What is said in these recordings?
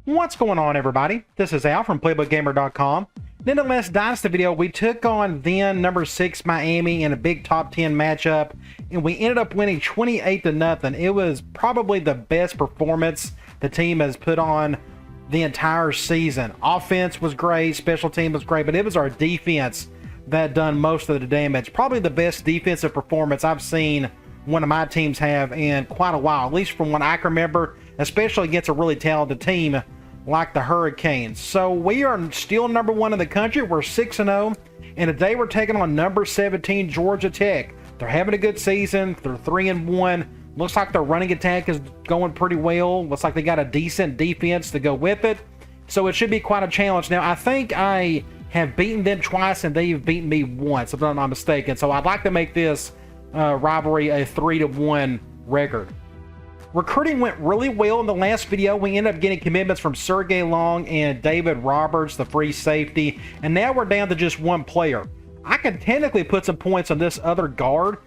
What's going on, everybody? This is Al from PlaybookGamer.com. In the last Dynasty video, we took on then number 6 Miami in a big top 10 matchup, and we ended up winning 28-0. It was probably the best performance the team has put on the entire season. Offense was great, special team was great, but it was our defense that done most of the damage. Probably the best defensive performance I've seen one of my teams have in quite a while, at least from what I can remember, especially against a really talented team like the Hurricanes. So we are still number 1 in the country. We're 6-0, and today we're taking on number 17 Georgia Tech. They're having a good season. They're 3-1. Looks like their running attack is going pretty well. Looks like they got a decent defense to go with it. So it should be quite a challenge. Now, I think I have beaten them twice, and they've beaten me once, if I'm not mistaken. So I'd like to make this rivalry a 3-1 record. Recruiting went really well in the last video. We ended up getting commitments from Sergey Long and David Roberts, the free safety, and now we're down to just one player. I can technically put some points on this other guard.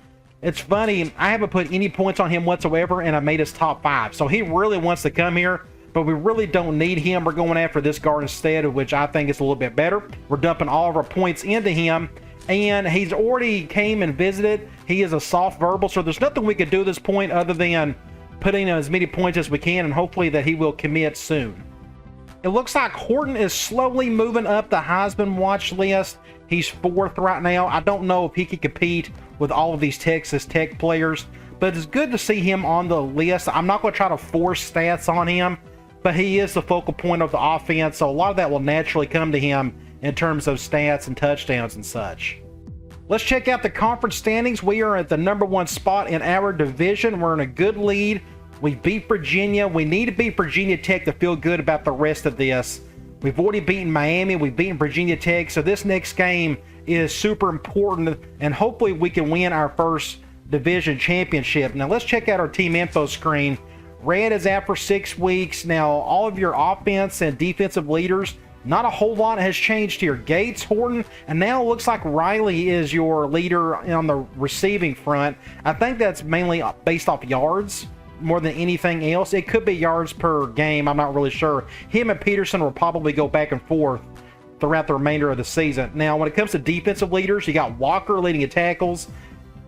It's funny, I haven't put any points on him whatsoever, and I made his top 5. So he really wants to come here, but we really don't need him. We're going after this guard instead, which I think is a little bit better. We're dumping all of our points into him, and he's already came and visited. He is a soft verbal, so there's nothing we could do at this point other than putting in as many points as we can, and hopefully that he will commit soon. It looks like Horton is slowly moving up the Heisman watch list. He's 4th right now. I don't know if he can compete with all of these Texas Tech players, but it's good to see him on the list. I'm not going to try to force stats on him, but he is the focal point of the offense, so a lot of that will naturally come to him in terms of stats and touchdowns and such. Let's check out the conference standings. We are at the number 1 spot in our division. We're in a good lead. We beat Virginia. We need to beat Virginia Tech to feel good about the rest of this. We've already beaten Miami. We've beaten Virginia Tech. So this next game is super important, and hopefully we can win our first division championship. Now let's check out our team info screen. Red is out for 6 weeks. Now all of your offense and defensive leaders, not a whole lot has changed here. Gates, Horton, and now it looks like Riley is your leader on the receiving front. I think that's mainly based off yards more than anything else. It could be yards per game. I'm not really sure. Him and Peterson will probably go back and forth throughout the remainder of the season. Now, when it comes to defensive leaders, you got Walker leading in tackles,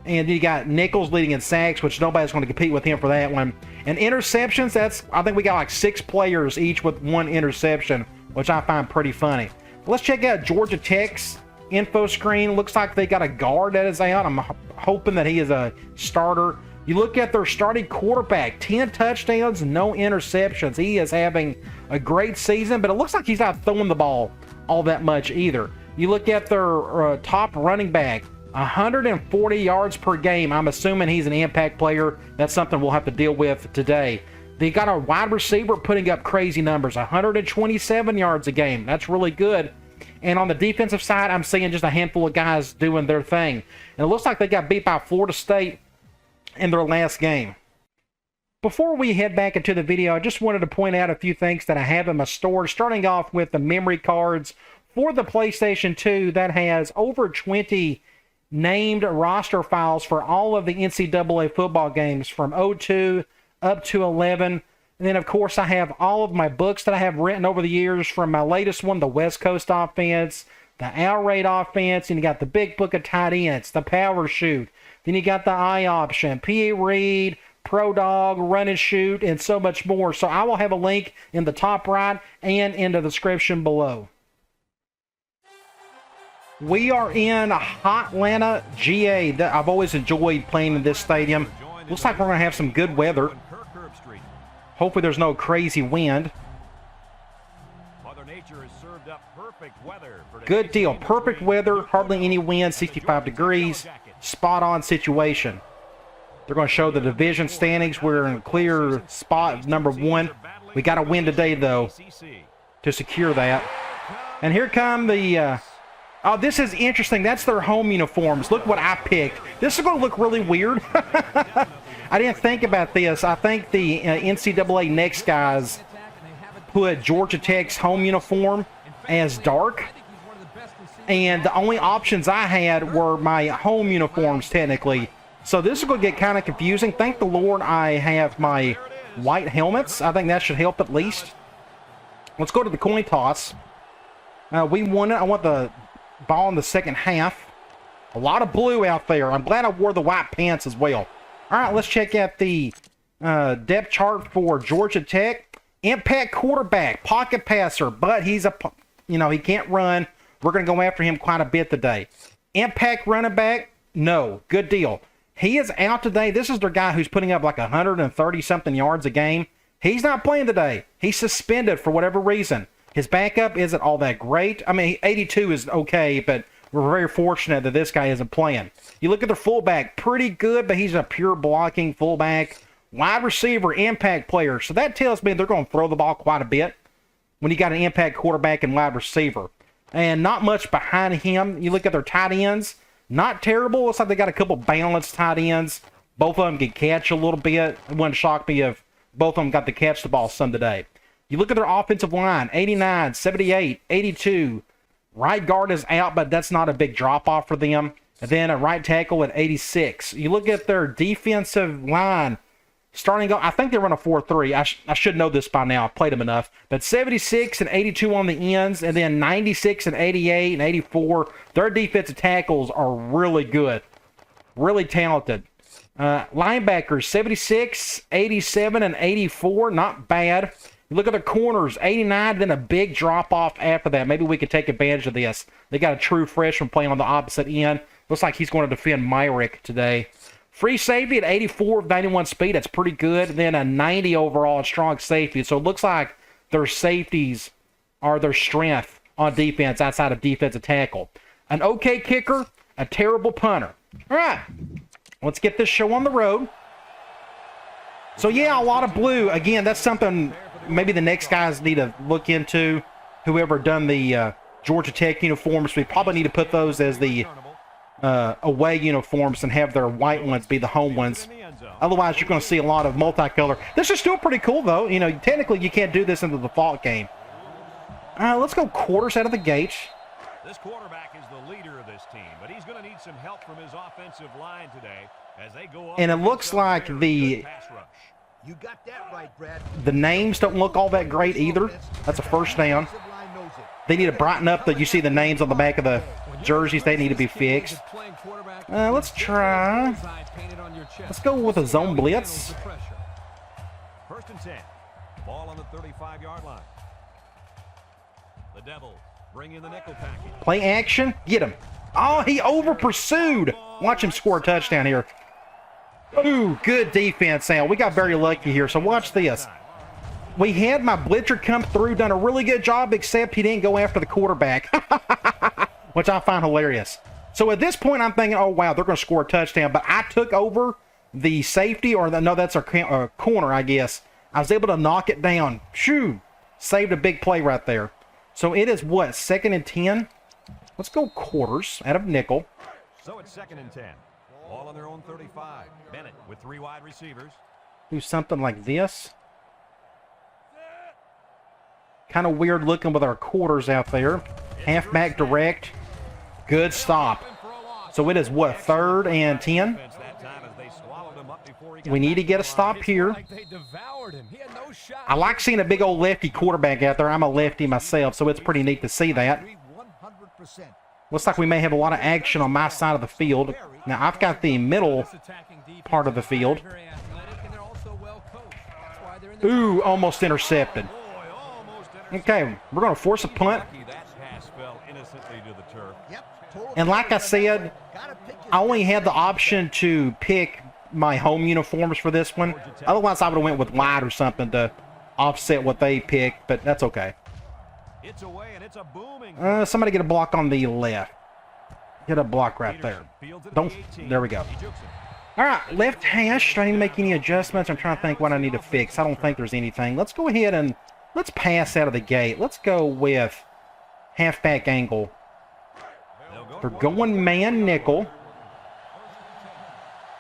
and you got Nichols leading in sacks, which nobody's going to compete with him for that one. And interceptions, I think we got like 6 players each with 1 interception, which I find pretty funny. Let's check out Georgia Tech's info screen. Looks like they got a guard that is out. I'm hoping that he is a starter. You look at their starting quarterback, 10 touchdowns, no interceptions. He is having a great season, but it looks like he's not throwing the ball all that much either. You look at their top running back, 140 yards per game. I'm assuming he's an impact player. That's something we'll have to deal with today. They got a wide receiver putting up crazy numbers, 127 yards a game. That's really good. And on the defensive side, I'm seeing just a handful of guys doing their thing. And it looks like they got beat by Florida State in their last game. Before we head back into the video, I just wanted to point out a few things that I have in my store, starting off with the memory cards for the PlayStation 2 that has over 20 named roster files for all of the NCAA football games from 02 up to 11. And then, of course, I have all of my books that I have written over the years, from my latest one, the West Coast Offense, the Air Raid Offense, and you got the Big Book of Tight Ends, the Power Shoot. Then you got the I Option, PA Read, Pro Dog, Run and Shoot, and so much more. So I will have a link in the top right and in the description below. We are in Hotlanta, GA. I've always enjoyed playing in this stadium. Looks like we're going to have some good weather. Hopefully there's no crazy wind. Good deal. Perfect weather. Hardly any wind. 65 degrees. Spot on situation. They're going to show the division standings. We're in a clear spot, number 1. We got to win today, though, to secure that. And here come the... oh, this is interesting. That's their home uniforms. Look what I picked. This is going to look really weird. I didn't think about this. I think the NCAA Next guys put Georgia Tech's home uniform as dark, and the only options I had were my home uniforms, technically. So this is going to get kind of confusing. Thank the Lord I have my white helmets. I think that should help at least. Let's go to the coin toss. We won it. I want the ball in the second half. A lot of blue out there. I'm glad I wore the white pants as well. All right, let's check out the depth chart for Georgia Tech. Impact quarterback, pocket passer, but he's he can't run. We're going to go after him quite a bit today. Impact running back, no, good deal. He is out today. This is their guy who's putting up like 130-something yards a game. He's not playing today. He's suspended for whatever reason. His backup isn't all that great. I mean, 82 is okay, but we're very fortunate that this guy isn't playing. You look at their fullback, pretty good, but he's a pure blocking fullback. Wide receiver, impact player. So that tells me they're going to throw the ball quite a bit when you got an impact quarterback and wide receiver. And not much behind him. You look at their tight ends, not terrible. Looks like they got a couple balanced tight ends. Both of them can catch a little bit. It wouldn't shock me if both of them got to catch the ball some today. You look at their offensive line, 89, 78, 82. Right guard is out, but that's not a big drop-off for them. And then a right tackle at 86. You look at their defensive line, starting, I think they run a 4-3. I should know this by now. I've played them enough. But 76 and 82 on the ends, and then 96 and 88 and 84. Their defensive tackles are really good. Really talented. Linebackers, 76, 87, and 84. Not bad. You look at their corners, 89, then a big drop-off after that. Maybe we could take advantage of this. They got a true freshman playing on the opposite end. Looks like he's going to defend Myrick today. Free safety at 84 with 91 speed. That's pretty good. Then a 90 overall strong safety. So it looks like their safeties are their strength on defense outside of defensive tackle. An okay kicker, a terrible punter. All right, let's get this show on the road. So, yeah, a lot of blue. Again, that's something maybe the next guys need to look into. Whoever done the Georgia Tech uniforms, we probably need to put those as the away uniforms and have their white ones be the home ones. Otherwise, you're going to see a lot of multicolor. This is still pretty cool, though. You know, technically, you can't do this in the default game. Let's go quarters out of the gate. This quarterback is the leader of this team, but he's going to need some help from his offensive line today as they go up. And it looks like the You got that right, Brad. The names don't look all that great either. That's a first down. They need to brighten up you see the names on the back of the jerseys. They need to be fixed. Let's try. Let's go with a zone blitz. First and 10. Ball on the 35-yard line. The Devils bring in the nickel package. Play action. Get him. Oh, he over pursued. Watch him score a touchdown here. Ooh, good defense, Al. We got very lucky here, so watch this. We had my blitzer come through, done a really good job, except he didn't go after the quarterback, which I find hilarious. So at this point, I'm thinking, oh, wow, they're going to score a touchdown, but I took over the safety, no, that's a corner, I guess. I was able to knock it down. Shoo! Saved a big play right there. So it is what, 2nd and 10? Let's go quarters out of nickel. So it's 2nd and 10. All on their own 35. Bennett with 3 wide receivers. Do something like this. Kind of weird looking with our quarters out there. Halfback direct. Good stop. So it is what, 3rd and 10? We need to get a stop here. I like seeing a big old lefty quarterback out there. I'm a lefty myself, so it's pretty neat to see that. Looks like we may have a lot of action on my side of the field. Now, I've got the middle part of the field. Ooh, almost intercepted. Okay, we're going to force a punt. And like I said, I only had the option to pick my home uniforms for this one. Otherwise, I would have went with white or something to offset what they picked, but that's okay. Somebody get a block on the left. Get a block right there. There we go. All right, left hash. Do I need to make any adjustments? I'm trying to think what I need to fix. I don't think there's anything. Let's go ahead and let's pass out of the gate. Let's go with halfback angle. They're going man nickel.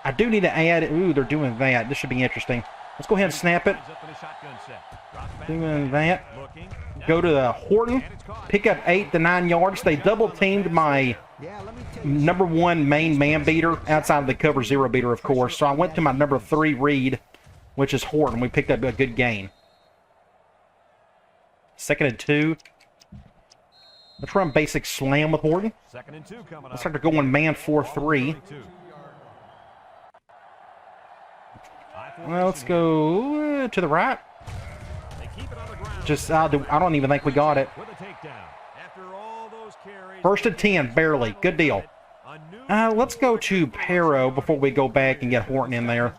I do need to add. Ooh, they're doing that. This should be interesting. Let's go ahead and snap it. Doing that. Go to Horton. Pick up 8 to 9 yards. They double-teamed my number 1 main man beater outside of the cover 0 beater, of course. So I went to my number 3 read, which is Horton. We picked up a good gain. 2nd and 2. Let's run basic slam with Horton. 2nd and 2 coming up. Let's start going man 4-3. Well, let's go to the right. Just, I don't even think we got it. 1st and 10, barely. Good deal. Let's go to Pero before we go back and get Horton in there.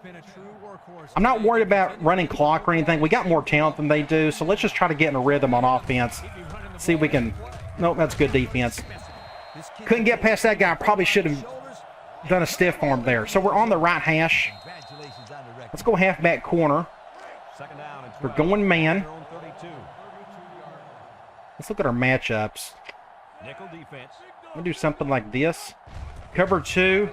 I'm not worried about running clock or anything. We got more talent than they do, so let's just try to get in a rhythm on offense. See if we can... Nope, that's good defense. Couldn't get past that guy. Probably should have done a stiff arm there. So we're on the right hash. Let's go halfback corner. We're going man. Let's look at our matchups. We'll do something like this. Cover 2.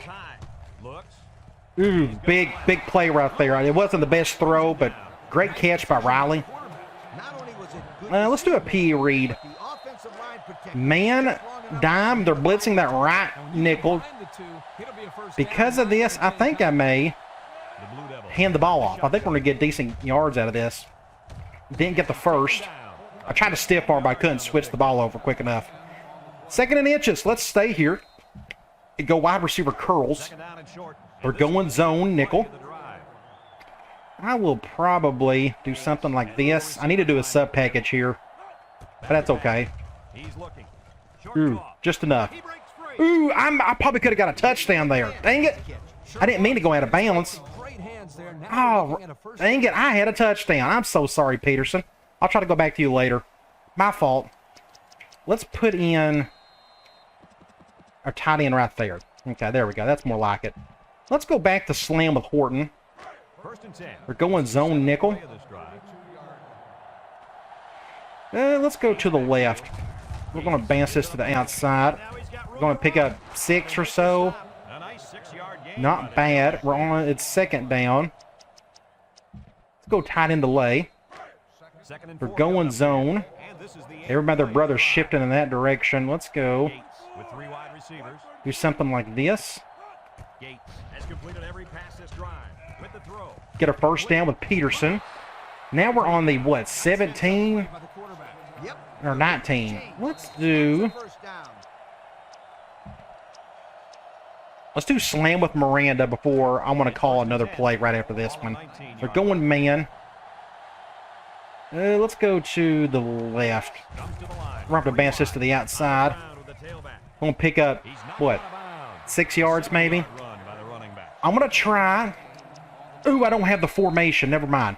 Ooh, big play right there. It wasn't the best throw, but great catch by Riley. Let's do a PE read. Man, dime, they're blitzing that right nickel. Because of this, I think I may hand the ball off. I think we're going to get decent yards out of this. Didn't get the first. I tried to stiff arm, but I couldn't switch the ball over quick enough. 2nd and inches. Let's stay here. Go wide receiver curls. We're going zone nickel. I will probably do something like this. I need to do a sub package here, but that's okay. Ooh, just enough. Ooh, I probably could have got a touchdown there. Dang it. I didn't mean to go out of bounds. Oh, dang it. I had a touchdown. I'm so sorry, Peterson. I'll try to go back to you later. My fault. Let's put in our tight end right there. Okay, there we go. That's more like it. Let's go back to slam with Horton. We're going zone nickel. Let's go to the left. We're going to bounce this to the outside. We're going to pick up 6 or so. Not bad. We're on. It's 2nd down. Let's go tight end delay. We're going zone. Everybody, their brother's shifting in that direction. Let's go. Do something like this. Get a first down with Peterson. Now we're on the, what, 17? Or 19. Let's do slam with Miranda before I want to call another play right after this one. They're going man. Let's go to the left. We're going to bounce this to the outside. I'm going to pick up, what, 6 yards maybe? I'm going to try. Ooh, I don't have the formation. Never mind.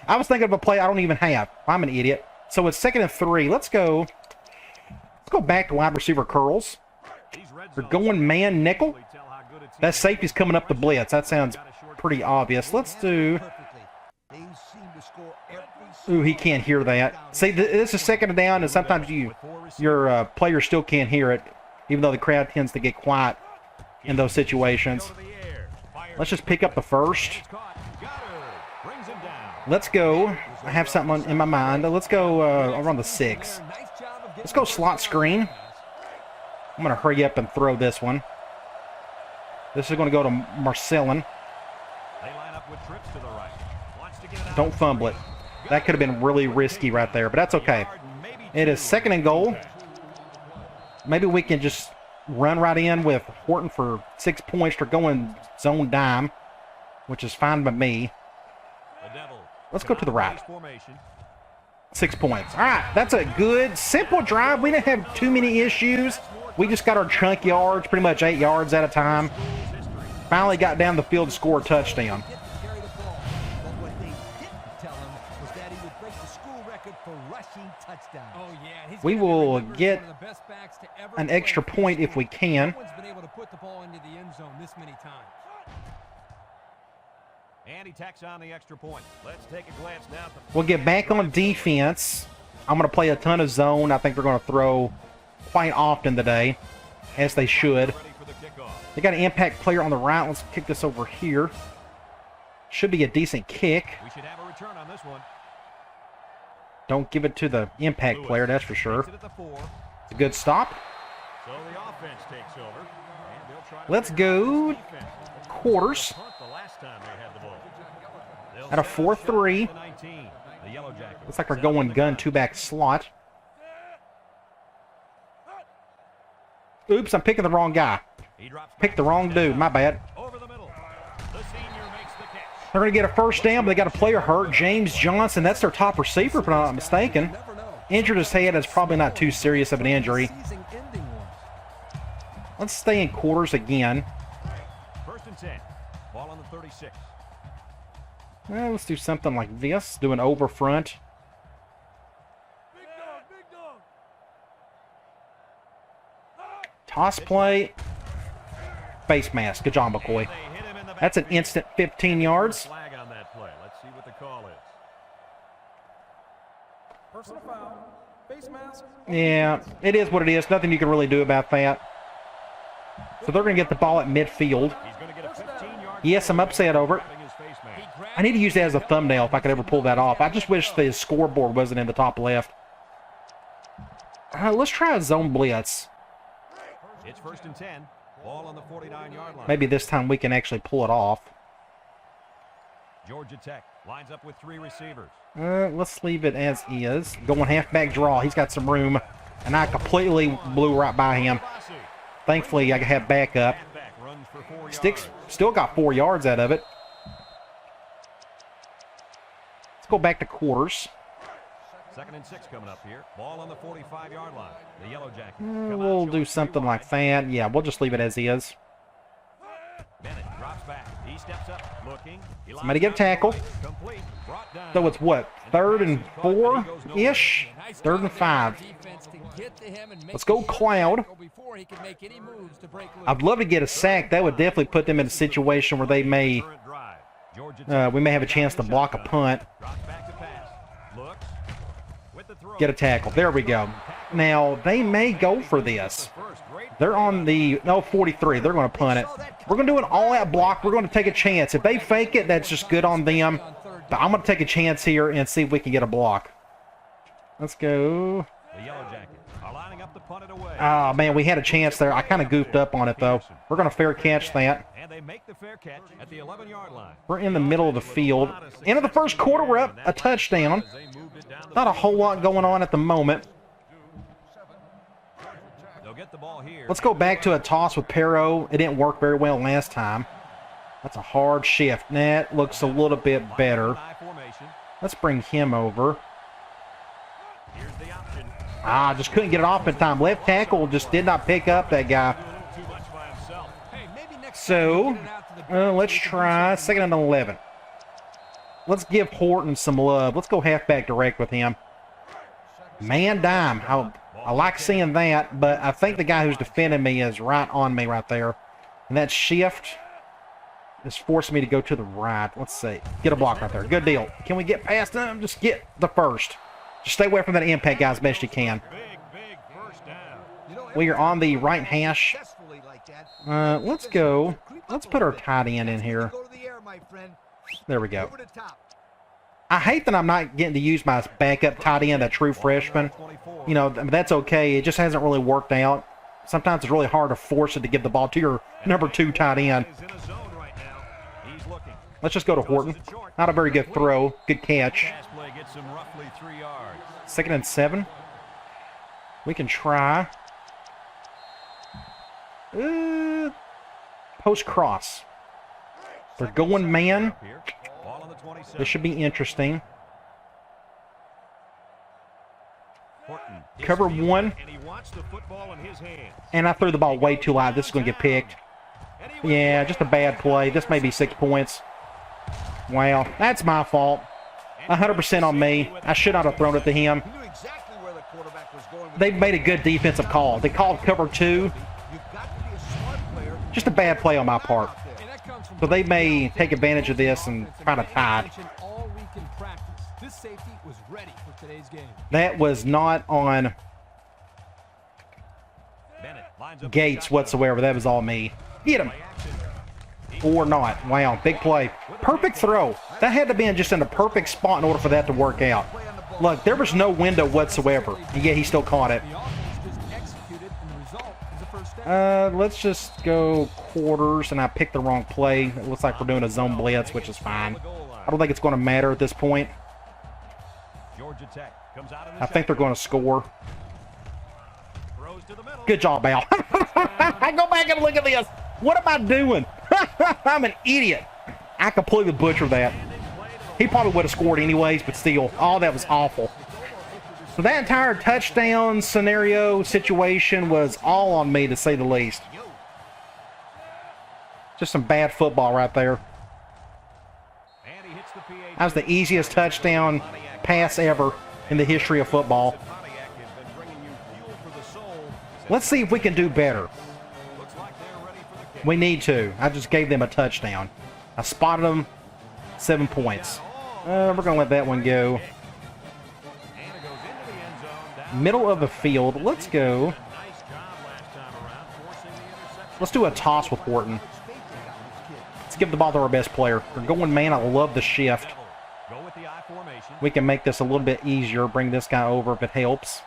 I was thinking of a play I don't even have. I'm an idiot. So it's 2nd and 3. Let's go back to wide receiver curls. We're going man nickel. That safety's coming up the blitz. That sounds pretty obvious. Let's do... Ooh, he can't hear that. See, this is 2nd down, and sometimes your player still can't hear it, even though the crowd tends to get quiet in those situations. Let's just pick up the first. Let's go. I have something in my mind. Let's go around the 6. Let's go slot screen. I'm going to hurry up and throw this one. This is going to go to Marcellin. Don't fumble it. That could have been really risky right there, but that's okay. It is 2nd and goal. Maybe we can just run right in with Horton for 6 points. They're going zone dime, which is fine by me. Let's go to the right. 6 points. All right, that's a good, simple drive. We didn't have too many issues. We just got our chunk yards, pretty much 8 yards at a time. Finally got down the field to score a touchdown. We will get an extra point if we can. And he tacks on the extra point. Let's take a glance now. We'll get back on defense. I'm going to play a ton of zone. I think they're going to throw quite often today, as they should. They got an impact player on the right. Let's kick this over here. Should be a decent kick. We should have a return on this one. Don't give it to the impact player, that's for sure. It's a good stop. So the offense takes over. And Let's go quarters. At a 4-3. The Yellow Jackets. Looks like we're going gun two-back slot. Oops, I'm picking the wrong guy. Picked the wrong dude. My bad. Over the middle. The senior makes the catch. They're going to get a first down, but they got a player hurt. James Johnson, that's their top receiver, if I'm not mistaken. Injured his head. It's probably not too serious of an injury. Let's stay in quarters again. 1st and 10. Ball on the 36. Well, let's do something like this. Do an over front. Toss play. Face mask. Good job, McCoy. That's an instant 15 yards. Flag on that play. Let's see what the call is. Personal foul. Face mask. Yeah, it is what it is. Nothing you can really do about that. So they're going to get the ball at midfield. He's going to get a 15-yard. Yes, I'm upset over it. I need to use that as a thumbnail if I could ever pull that off. I just wish the scoreboard wasn't in the top left. Let's try a zone blitz. It's 1st and 10. Ball on the 49-yard line. Maybe this time we can actually pull it off. Georgia Tech lines up with 3 receivers. Let's leave it as is. Going halfback draw. He's got some room. And I completely blew right by him. Thankfully, I have backup. Halfback runs for 4 Sticks yards. still got 4 yards out of it. Let's go back to quarters. 2nd and 6 coming up here. Ball on the 45-yard line. The Yellow Jackets. We'll do something like that. Yeah, we'll just leave it as is. Bennett drops back. He steps up, looking. Somebody get a tackle. Complete. Brought down. So it's what? 3rd and 4-ish? 3rd and 5. Let's go Cloud. I'd love to get a sack. That would definitely put them in a situation where they may, Current drive. Georgia we may have a chance to block a punt. drops back to pass. Looks. With the throw. Get a tackle. There we go. Now, they may go for this. They're on the, no, 43. They're going to punt it. We're going to do an all-out block. We're going to take a chance. If they fake it, that's just good on them. But I'm going to take a chance here and see if we can get a block. Let's go. The Yellow Jackets are lining up to punt it away. Oh, man, we had a chance there. I kind of goofed up on it, though. We're going to fair catch that. And they make the fair catch at the 11-yard line. We're in the middle of the field. End of the first quarter, we're up a touchdown. They moved it down the Not a whole lot going on at the moment. They'll get the ball here. Let's go back to a toss with Perro. It didn't work very well last time. That's a hard shift. That looks a little bit better. High formation. Let's bring him over. Here's the option. Just couldn't get it off in time. Left tackle just did not pick up that guy. Too much by himself. So, let's try 2nd and 11. Let's give Horton some love. Let's go halfback direct with him. Man dime. I like seeing that, but I think the guy who's defending me is right on me right there. And that shift is forcing me to go to the right. Let's see. Get a block right there. Good deal. Can we get past him? Just get the first. Just stay away from that impact guy as best you can. Big first down. We are on the right hash. Let's go. Let's put our tight end in here. There we go. I hate that I'm not getting to use my backup tight end, that true freshman. You know, that's okay. It just hasn't really worked out. Sometimes it's really hard to force it to give the ball to your number 2 tight end. He's in a zone right now. He's looking. Let's just go to Horton. Not a very good throw. Good catch. Pass play gets him roughly 3 yards. 2nd and 7. We can try. Post cross. They're going man. Here. Ball on the 27. This should be interesting. Horton. Cover 1. And he wants the football in his hands. And I threw the ball way too high. This is going to get picked. Yeah, just a bad play. This may be 6 points. Wow, that's my fault. 100% on me. I should not have thrown it to him. They made a good defensive call. They called cover 2. Just a bad play on my part. So they may take advantage of this and try to tie it. That was not on Gates whatsoever. That was all me. Get him. Or not. Wow, big play. Perfect throw. That had to be in just in the perfect spot in order for that to work out. Look, there was no window whatsoever, and yet he still caught it. Let's just go quarters, and I picked the wrong play. It looks like we're doing a zone blitz, which is fine. I don't think it's going to matter at this point. Georgia Tech comes out in the I think they're going to score. throws to the middle. Good job, Al. I go back and look at this. What am I doing? I'm an idiot. I completely butchered that. He probably would have scored anyways, but still, oh, that was awful. So that entire touchdown scenario situation was all on me, to say the least. Just some bad football right there. And he hits the PAT. That was the easiest touchdown pass ever in the history of football. Pontiac has been bringing you fuel for the soul. Let's see if we can do better. Looks like they're ready for the kick. We need to. I just gave them a touchdown. I spotted them. 7 points. We're going to let that one go. And it goes into the end zone. Down Middle of the field. Let's go. nice job last time around, forcing the interception. Let's do a toss with Horton. Let's give the ball to our best player. We're going man. I love the shift. Go with the I formation. We can make this a little bit easier. Bring this guy over if it helps.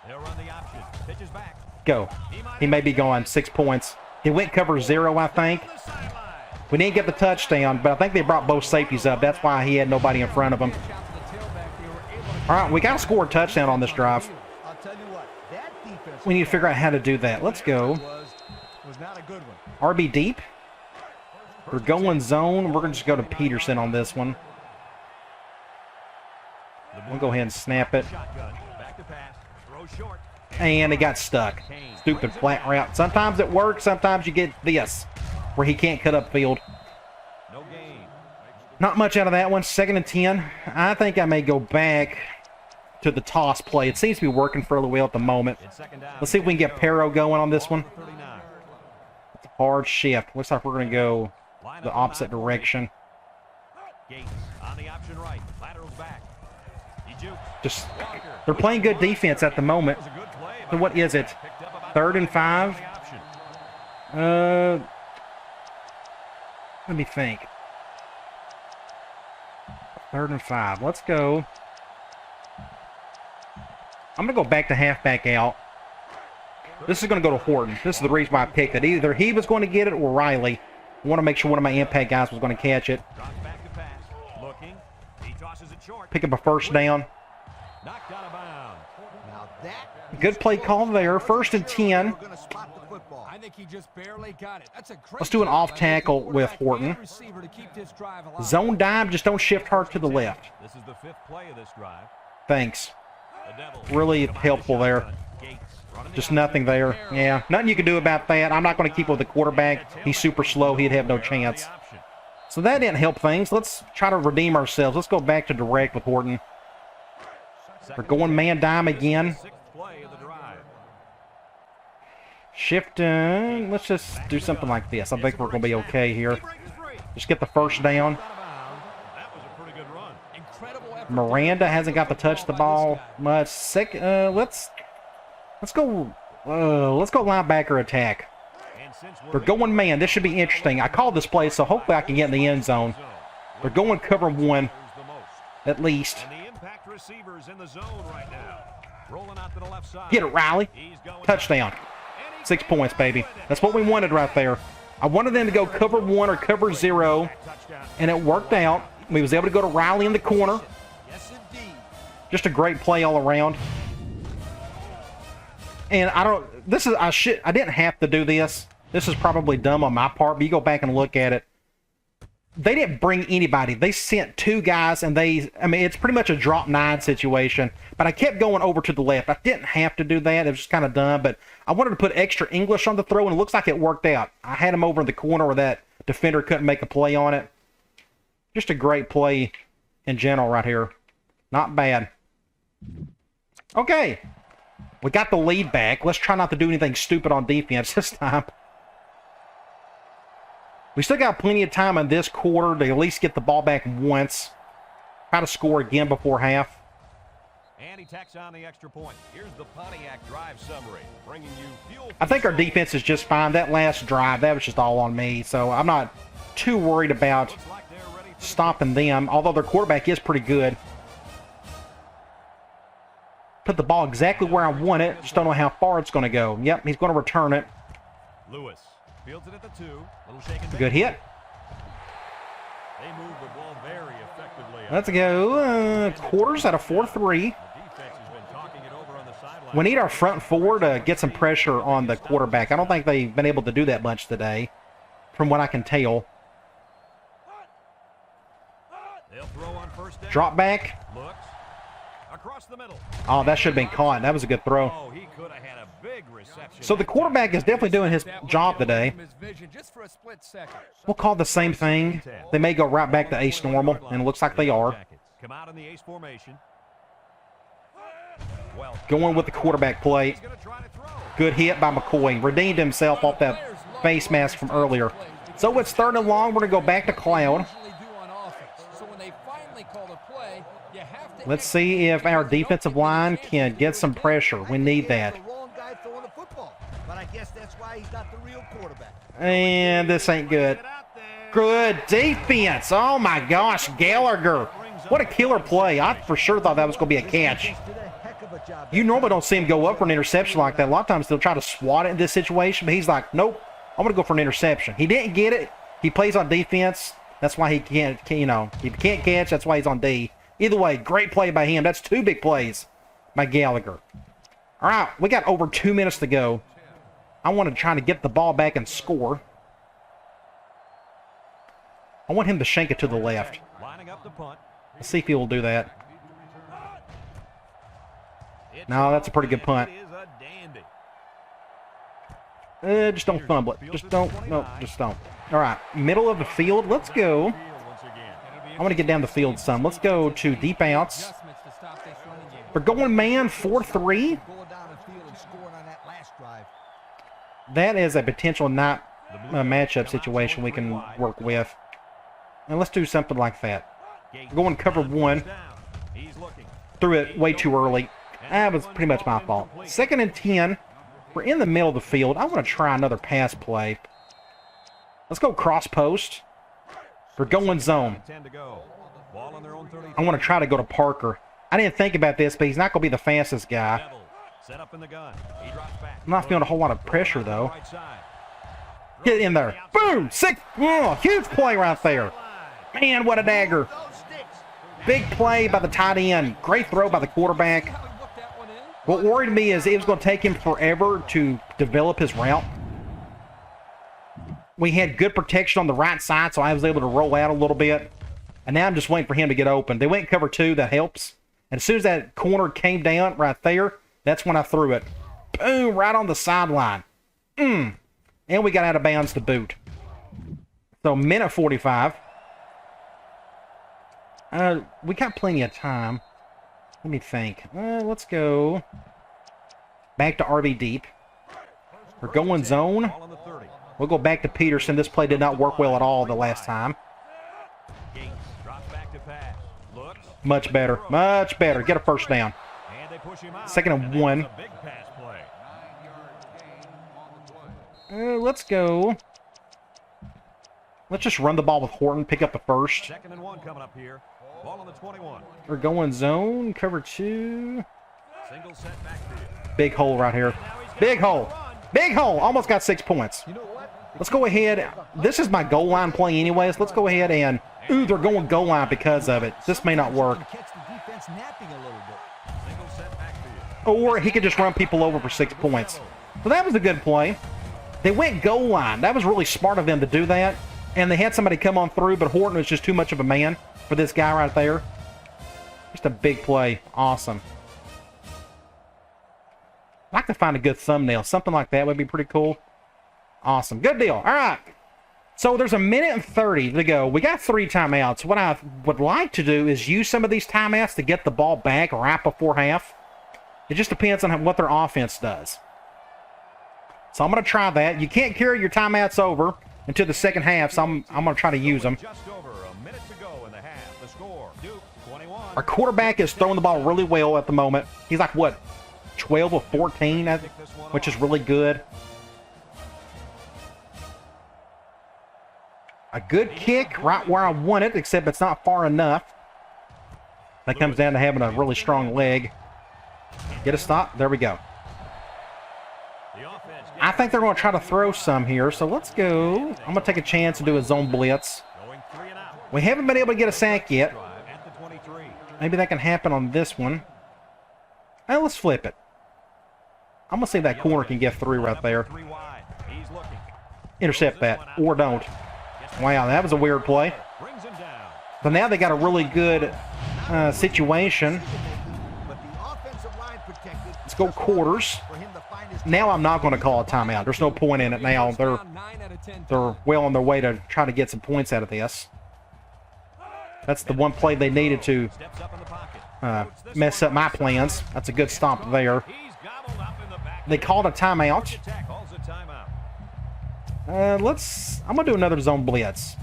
They'll run the option. Pitches back. Go. He may be gone. 6 points. He went cover 0, I think. The sideline. We didn't get the touchdown, but I think they brought both safeties up. That's why he had nobody in front of him. All right, we got to score a touchdown on this drive. I'll tell you what, that defense We need to figure out how to do that. Let's go. was not a good one. RB deep. We're going zone. We're going to just go to Peterson on this one. We'll go ahead and snap it. Shotgun. Back to pass. Throw short. And it got stuck. Stupid flat route. Sometimes it works. Sometimes you get this, where he can't cut up field. No gain. Not much out of that one. 2nd and 10. I think I may go back to the toss play. It seems to be working fairly well at the moment. It's second down. Let's see if we can get Perro going on this one. 39. Hard shift. Looks like we're going to go Line the up opposite in I direction. formation. Gates on the option right. Laterals back. He jukes. Just, they're playing good defense at the moment. That was a good play So by what is it? Picked up about 3rd and 5. the option. Let me think. 3rd and 5. Let's go. I'm going to go back to halfback out. This is going to go to Horton. This is the reason why I picked it. Either he was going to get it or Riley. I want to make sure one of my impact guys was going to catch it. Drops back to pass. Looking. He tosses it short. Pick up a first down. Knocked out of bounds. Now that Good play call there. 1st and 10. we're going to spot the football. I think he just barely got it. That's a great Let's do an job off by the tackle with quarterback Horton. and receiver to keep this drive alive. Zone dime, just don't shift hard to the left. This is the 5th play of this drive. Thanks. The Devils Really come out of the helpful there. shotgun. Gates running the Just option. nothing there. Yeah, nothing you can do about that. I'm not going to keep with the quarterback. He's super slow. He'd have no chance. So that didn't help things. Let's try to redeem ourselves. Let's go back to direct with Horton. We're going man dime again. 6th play of the drive. Shifting. Let's just do something like this. I think we're going to be okay here. Just get the first down. That was a pretty good run. Incredible effort. Miranda hasn't got to touch the ball much. Let's go linebacker attack. And since They're going man. This should be interesting. I called this play, so hopefully I can get in the end zone. They're going cover 1 the most. at least. And the impact receivers in the zone right now. Rolling out to the left side. Get it, Riley. He's going Touchdown. 6 points, baby. That's what we wanted right there. I wanted them to go cover 1 or cover 0, touchdown. and it worked out. We was able to go to Riley in the corner. Yes, indeed. Just a great play all around. And I didn't have to do this. This is probably dumb on my part, but you go back and look at it. They didn't bring anybody. They sent 2 guys, and it's pretty much a drop 9 situation. But I kept going over to the left. I didn't have to do that. It was just kind of dumb, but I wanted to put extra English on the throw, and it looks like it worked out. I had him over in the corner where that defender couldn't make a play on it. Just a great play in general right here. Not bad. Okay. We got the lead back. Let's try not to do anything stupid on defense this time. We still got plenty of time in this quarter to at least get the ball back once. Try to score again before half. And he tacks on the extra point. Here's the Pontiac drive summary, bringing you fuel. I think our defense is just fine. That last drive, that was just all on me. So I'm not too worried about Looks like they're ready for the stopping them, although their quarterback is pretty good. Put the ball exactly where I want it. Just don't know how far it's going to go. Yep, he's going to return it. Lewis fields it at the 2. Little shake and bake. Good hit. They move the ball very effectively. Let's go. Quarters at a 4-3. The defense has been talking it over on the sideline. We need our front four to get some pressure on the quarterback. I don't think they've been able to do that much today, from what I can tell. They'll throw on first down. Drop back. Looks across the middle. Oh, that should have been caught. That was a good throw. Oh, he could have had a big reception. So the quarterback is definitely doing his job today. Just for a split second. We'll call the same thing. They may go right back to ace normal, and it looks like they are. Come out in the ace formation. Going with the quarterback play. He's gonna try to throw. Good hit by McCoy. Redeemed himself off that face mask from earlier. So it's 3rd and long. We're going to go back to Cloud. Let's see if our defensive line can get some pressure. We need that. The wrong guy throwing the football. But I guess that's why he's not the real quarterback. And this ain't good. Good defense. Oh my gosh, Gallagher. What a killer play. I for sure thought that was going to be a catch. Did a heck of a job. You normally don't see him go up for an interception like that. A lot of times they'll try to swat it in this situation, but he's like, nope, I'm going to go for an interception. He didn't get it. He plays on defense. That's why he can't, you know, he can't catch. That's why he's on D. Either way, great play by him. That's 2 big plays by Gallagher. All right, we got over 2 minutes to go. I want to try to get the ball back and score. I want him to shank it to the left. Lining up the punt. Let's see if he will do that. No, that's a pretty good punt. It is a dandy. Just don't fumble it. Just don't. No, just don't. All right, middle of the field. Let's go. Once again. I want to get down the field some. Let's go to deep outs. We're going man 4-3. Going down the field and scoring on that last drive. That is a potential not matchup situation we can work with. And let's do something like that. We're going cover 1. He's looking. Threw it way too early. That was pretty much my fault. 2nd and 10. We're in the middle of the field. I want to try another pass play. Let's go cross post. We're going zone. 10 to go. Ball on their own 30. I want to try to go to Parker. I didn't think about this, but he's not going to be the fastest guy. Devil set up in the gun. He drops back. I'm not feeling a whole lot of pressure, though. Right side. Get in there. Boom! 6. Oh, huge play right there. Man, what a dagger. Big play by the tight end. Great throw by the quarterback. What worried me is it was going to take him forever to develop his route. We had good protection on the right side, so I was able to roll out a little bit. And now I'm just waiting for him to get open. They went cover 2. That helps. And as soon as that corner came down right there, that's when I threw it. Boom! Right on the sideline. And we got out of bounds to boot. So, minute 45. We got plenty of time. Let me think. Let's go back to RB deep. We're going zone. Ball on the 30. We'll go back to Peterson. This play did not work well at all the last time. Gates drops back to pass. Looks. Much better. Much better. Get a first down. And they push him out. 2nd and And 1. that's a big pass play. Let's go. Let's just run the ball with Horton. Pick up the first. 2nd and 1 coming up here. Ball on the 21. We're going zone. Cover 2. Single set backfield. Big hole right here. Big hole. Big hole. Almost got 6 points. You know what? Let's go ahead. This is my goal line play anyways. Let's go ahead and... Ooh, they're going goal line because of it. This may not work. Catch the defense napping a little bit. Single set backfield. Or he could just run people over for 6 points. So that was a good play. They went goal line. That was really smart of them to do that. And they had somebody come on through, but Horton was just too much of a man for this guy right there. Just a big play. Awesome. I'd like to find a good thumbnail. Something like that would be pretty cool. Awesome. Good deal. All right. So there's 1 minute and 30 to go. We got 3 timeouts. What I would like to do is use some of these timeouts to get the ball back right before half. It just depends on what their offense does. So I'm going to try that. You can't carry your timeouts over until the second half, so I'm going to try to use them. Just over a minute to go in the half. The score, Duke 21. Our quarterback is throwing the ball really well at the moment. He's like, what, 12 of 14, which is really good. A good kick right where I want it, except it's not far enough. That comes down to having a really strong leg. Get a stop. There we go. I think they're going to try to throw some here, so let's go. I'm going to take a chance and do a zone blitz. Going 3 and out. We haven't been able to get a sack yet. Drive at the 23. Maybe that can happen on this one. Well, let's flip it. I'm going to see if that corner can get through right there. 3 wide. He's looking. Intercept that, or don't. Wow, that was a weird play. Brings him down. But now they got a really good situation. But the offensive line protected. Let's go quarters. For him to find his Now I'm not going to call a timeout. There's no point in it now. They're Down 9 out of 10 they're well on their way to try to get some points out of this. That's the one play they needed to Steps up in the pocket. mess up my plans. That's a good stop there. He's gobbled up in the back. They called a timeout. Attack calls a timeout. I'm going to do another zone blitz.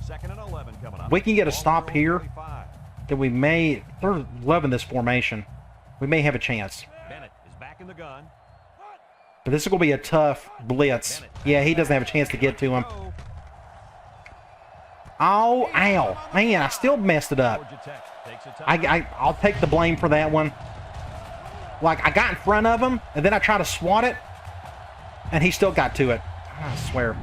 2nd and 11 coming up. We can get a stop here. They're loving this formation. We may have a chance. Bennett is back in the gun. But this is going to be a tough blitz. Yeah, he doesn't have a chance to get to him. Oh, ow. Man, I still messed it up. Georgia Tech takes a time. I'll take the blame for that one. Like, I got in front of him, and then I tried to swat it, and he still got to it. I swear.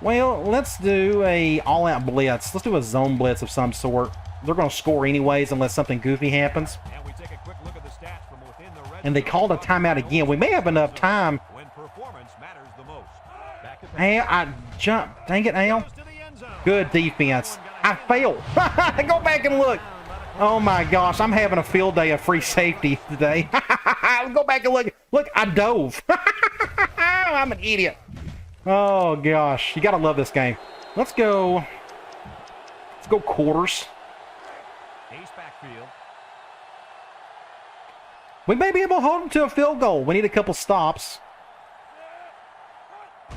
Well, let's do a all-out blitz. Let's do a zone blitz of some sort. They're going to score anyways unless something goofy happens. And we take a quick look at the stats from within the red And they zone. called a timeout again. We may have enough time. When performance matters the most. Back to Hey, I jumped. Dang it, Al. goes to the end zone. Good defense. I failed. Go back and look. Oh my gosh, I'm having a field day of free safety today. Go back and look. Look, I dove. I'm an idiot. Oh gosh, you gotta love this game. Let's go quarters. Ace backfield. We may be able to hold them to a field goal. We need a couple stops.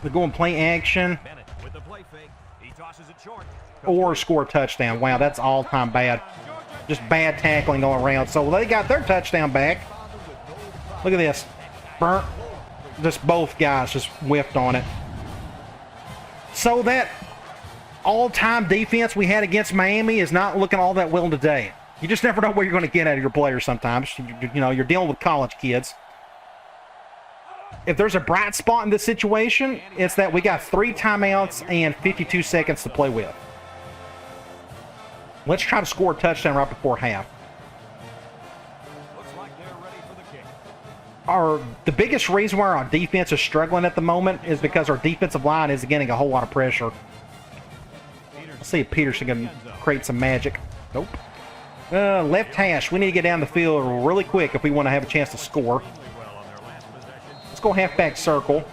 They're going play action Bennett with the play fake. He tosses it short. or score a touchdown. Wow, that's all-time bad. Just bad tackling all around. So they got their touchdown back. Look at this. Burnt. Just both guys just whiffed on it. So that all-time defense we had against Miami is not looking all that well today. You just never know what you're going to get out of your players sometimes. You know, you're dealing with college kids. If there's a bright spot in this situation, it's that we got 3 timeouts and 52 seconds to play with. Let's try to score a touchdown right before half. Looks like they're ready for the kick. The biggest reason why our defense is struggling at the moment is because our defensive line isn't getting a whole lot of pressure. Let's see if Peterson can create some magic. Nope. Left hash. We need to get down the field really quick if we want to have a chance to score. Let's go halfback circle.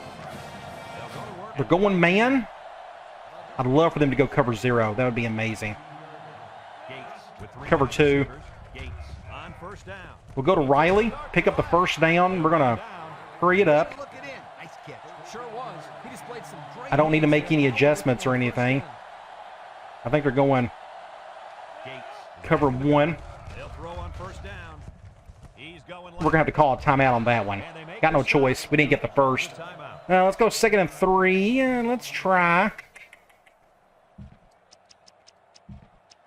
They're going man. I'd love for them to go cover 0. That would be amazing. Cover 2. Gates on first down. We'll go to Riley. Pick up the first down. We're going to hurry it up. Look it in. Nice catch. Sure was. He displayed some great I don't need to make any adjustments or anything. I think they're going Gates. cover 1. They'll throw on first down. He's going We're going to have to call a timeout on that one. Got no choice. We didn't get the first. timeout. Let's go 2nd and 3. Let's try.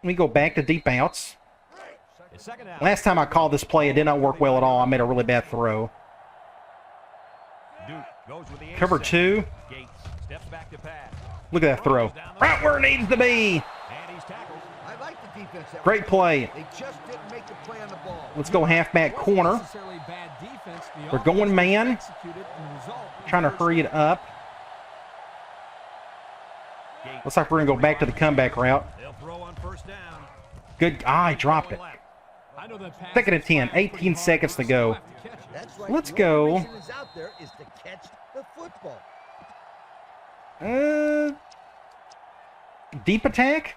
We go back to deep outs. It's second down. Last time I called this play, it did not work well at all. I made a really bad throw. Duke goes with the Cover 8 2. Gates steps back to pass. Look at that throw. Right where it needs to be. And he's tackled. I like the defense. That Great was play. They just didn't make the play on the ball. Let's go halfback Wasn't corner. necessarily bad defense. The They're going offense man. executed and result in Trying to first hurry it up. Gates. Looks like we're going to go back to the comeback route. They'll throw on first down. Good. He dropped it. I know that pass 2nd and is 10. flat, 18 pretty seconds to hard, go. so have to catch it. That's right. Let's The only go. reason he's out there is to catch the football. Deep attack.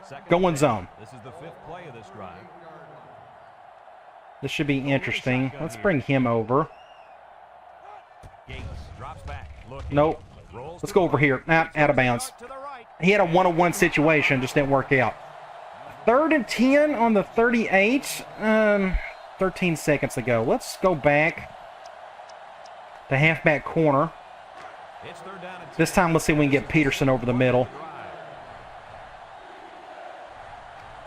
Second Going and 10. zone. This is the 5th play of this drive. This should be interesting. Let's bring him over. Gates drops back. Looking. Nope. Rolls Let's to go the over right. here. Out of bounds. To the right. He had a 1-on-1 situation, just didn't work out. 3rd and 10 on the 38. 13 seconds to go. Let's go back to halfback corner. It's 3rd down and 10. This time, let's see if we can get Peterson over the middle.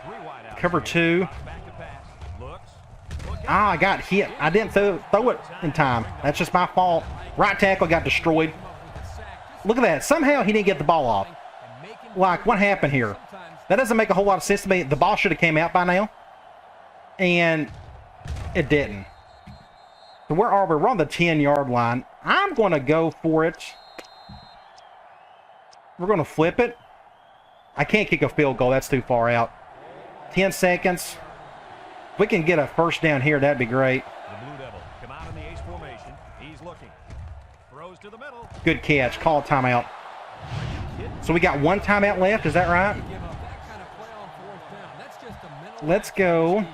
3 wide out. Cover 2. Back to pass. Looks. I got hit. I didn't throw it in time. That's just my fault. Right tackle got destroyed. Look at that. Somehow he didn't get the ball off. And making like, what happened here? That doesn't make a whole lot of sense to me. The ball should have came out by now. And it didn't. So where are we? We're on the 10-yard line. I'm going to go for it. We're going to flip it. I can't kick a field goal. That's too far out. 10 seconds. If we can get a first down here, that'd be great. The Blue Devil come out in the ace formation. He's looking. Throws to the middle. Good catch. Call a timeout. So we got one timeout left. Is that right? Let's go.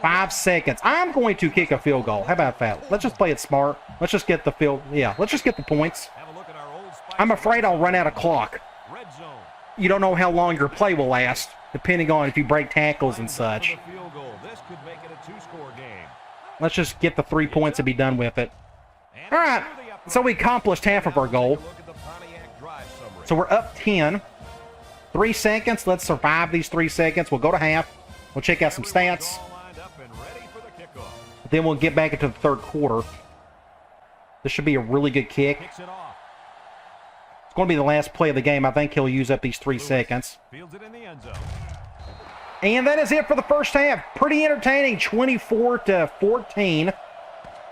5 seconds. I'm going to kick a field goal. How about that? Let's just play it smart. Let's just get the field. Yeah, let's just get the points. Have a look at our old Spice I'm afraid I'll run out of clock. red zone. You don't know how long your play will last, depending on if you break tackles and such. For the field goal. This could make it a 2-score game. Let's just get the 3 points and be done with it. And All right, so we accomplished half of our goal. look at the Pontiac drive summary. So we're up 10. 3 seconds. Let's survive these 3 seconds. We'll go to half. We'll check out some stats. All lined up and ready for the kickoff. Then we'll get back into the third quarter. This should be a really good kick. Kicks it off. It's going to be the last play of the game. I think he'll use up these 3 seconds. Fields it in the end zone. And that is it for the first half. Pretty entertaining, 24-14.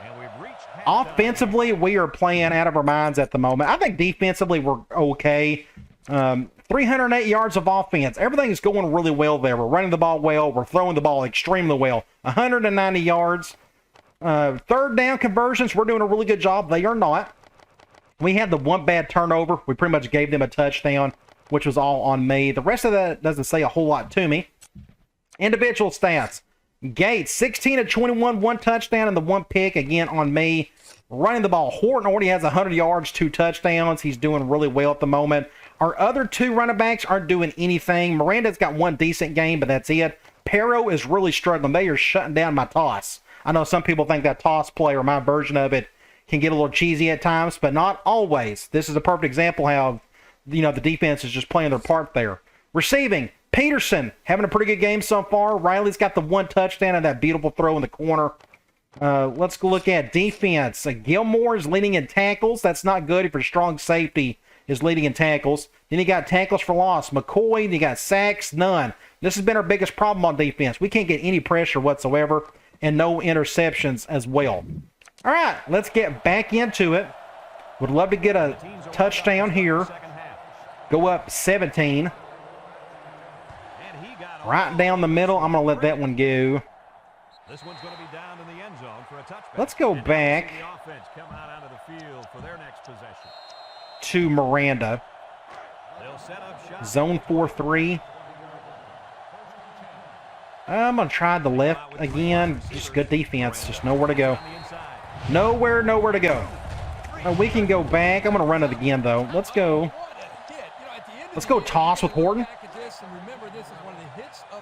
And we've reached halftime. Offensively, we are playing out of our minds at the moment. I think defensively, we're okay. 308 yards of offense. Everything is going really well there. We're running the ball well. We're throwing the ball extremely well. 190 yards. Third down conversions, we're doing a really good job. They are not. We had the one bad turnover. We pretty much gave them a touchdown, which was all on me. The rest of that doesn't say a whole lot to me. Individual stats. Gates, 16 of 21, 1 touchdown and the 1 pick, again on me. Running the ball. Horton already has 100 yards, 2 touchdowns. He's doing really well at the moment. Our other 2 running backs aren't doing anything. Miranda's got 1 decent game, but that's it. Pero is really struggling. They are shutting down my toss. I know some people think that toss play, or my version of it, can get a little cheesy at times, but not always. This is a perfect example how, the defense is just playing their part there. Receiving, Peterson having a pretty good game so far. Riley's got the 1 touchdown and that beautiful throw in the corner. Let's go look at defense. Gilmore is leading in tackles. That's not good if your strong safety is leading in tackles. Then you got tackles for loss. McCoy, you got sacks, none. This has been our biggest problem on defense. We can't get any pressure whatsoever, and no interceptions as well. All right, let's get back into it. Would love to get a touchdown here. Go up 17. Right down the middle. I'm going to let that one go. This one's going to be down in the end zone for a touchback. Let's go back The offense come out onto the field for their next possession. to Miranda. They'll set up shop. Zone 4-3. I'm going to try the left again. Just good defense. Just nowhere to go. On the inside. Nowhere to go. We can go back. I'm going to run it again, though. Let's go. Let's go toss with Horton.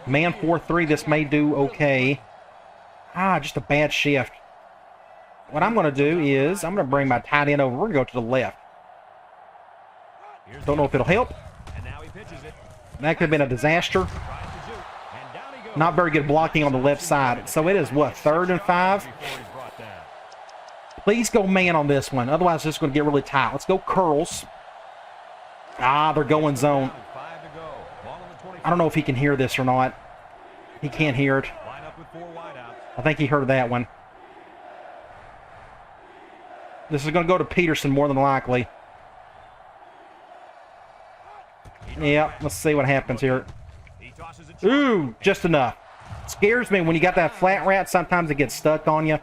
Man 4-3. This may do okay. Just a bad shift. What I'm going to do is I'm going to bring my tight end over. We're going to go to the left. Don't know if it'll help. And now he pitches it. That could have been a disaster. Tries to shoot. And down he goes. Not very good blocking on the left side. So it is, what, 3rd and 5? Before he's brought down. Please go man on this one. Otherwise, it's going to get really tight. Let's go curls. They're going zone. 5 to go. Ball on the 25. I don't know if he can hear this or not. He can't hear it. Line up with 4 wideouts. I think he heard that one. This is going to go to Peterson more than likely. Yeah, let's see what happens here. He tosses it. Ooh, just enough. Scares me when you got that flat rat. Sometimes it gets stuck on you.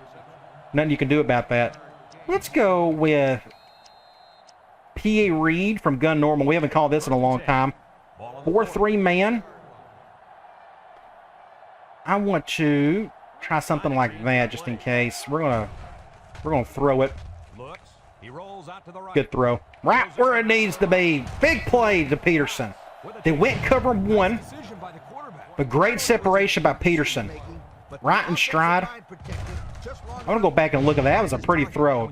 Nothing you can do about that. Let's go with P.A. Reed from Gun Normal. We haven't called this in a long time. 4-3 man. I want to try something like that just in case. We're gonna throw it. Looks. He rolls out to the right. Good throw. Right where it needs to be. Big play to Peterson. They went cover 1, but great separation by Peterson. Right in stride. I'm going to go back and look at that. That was a pretty throw.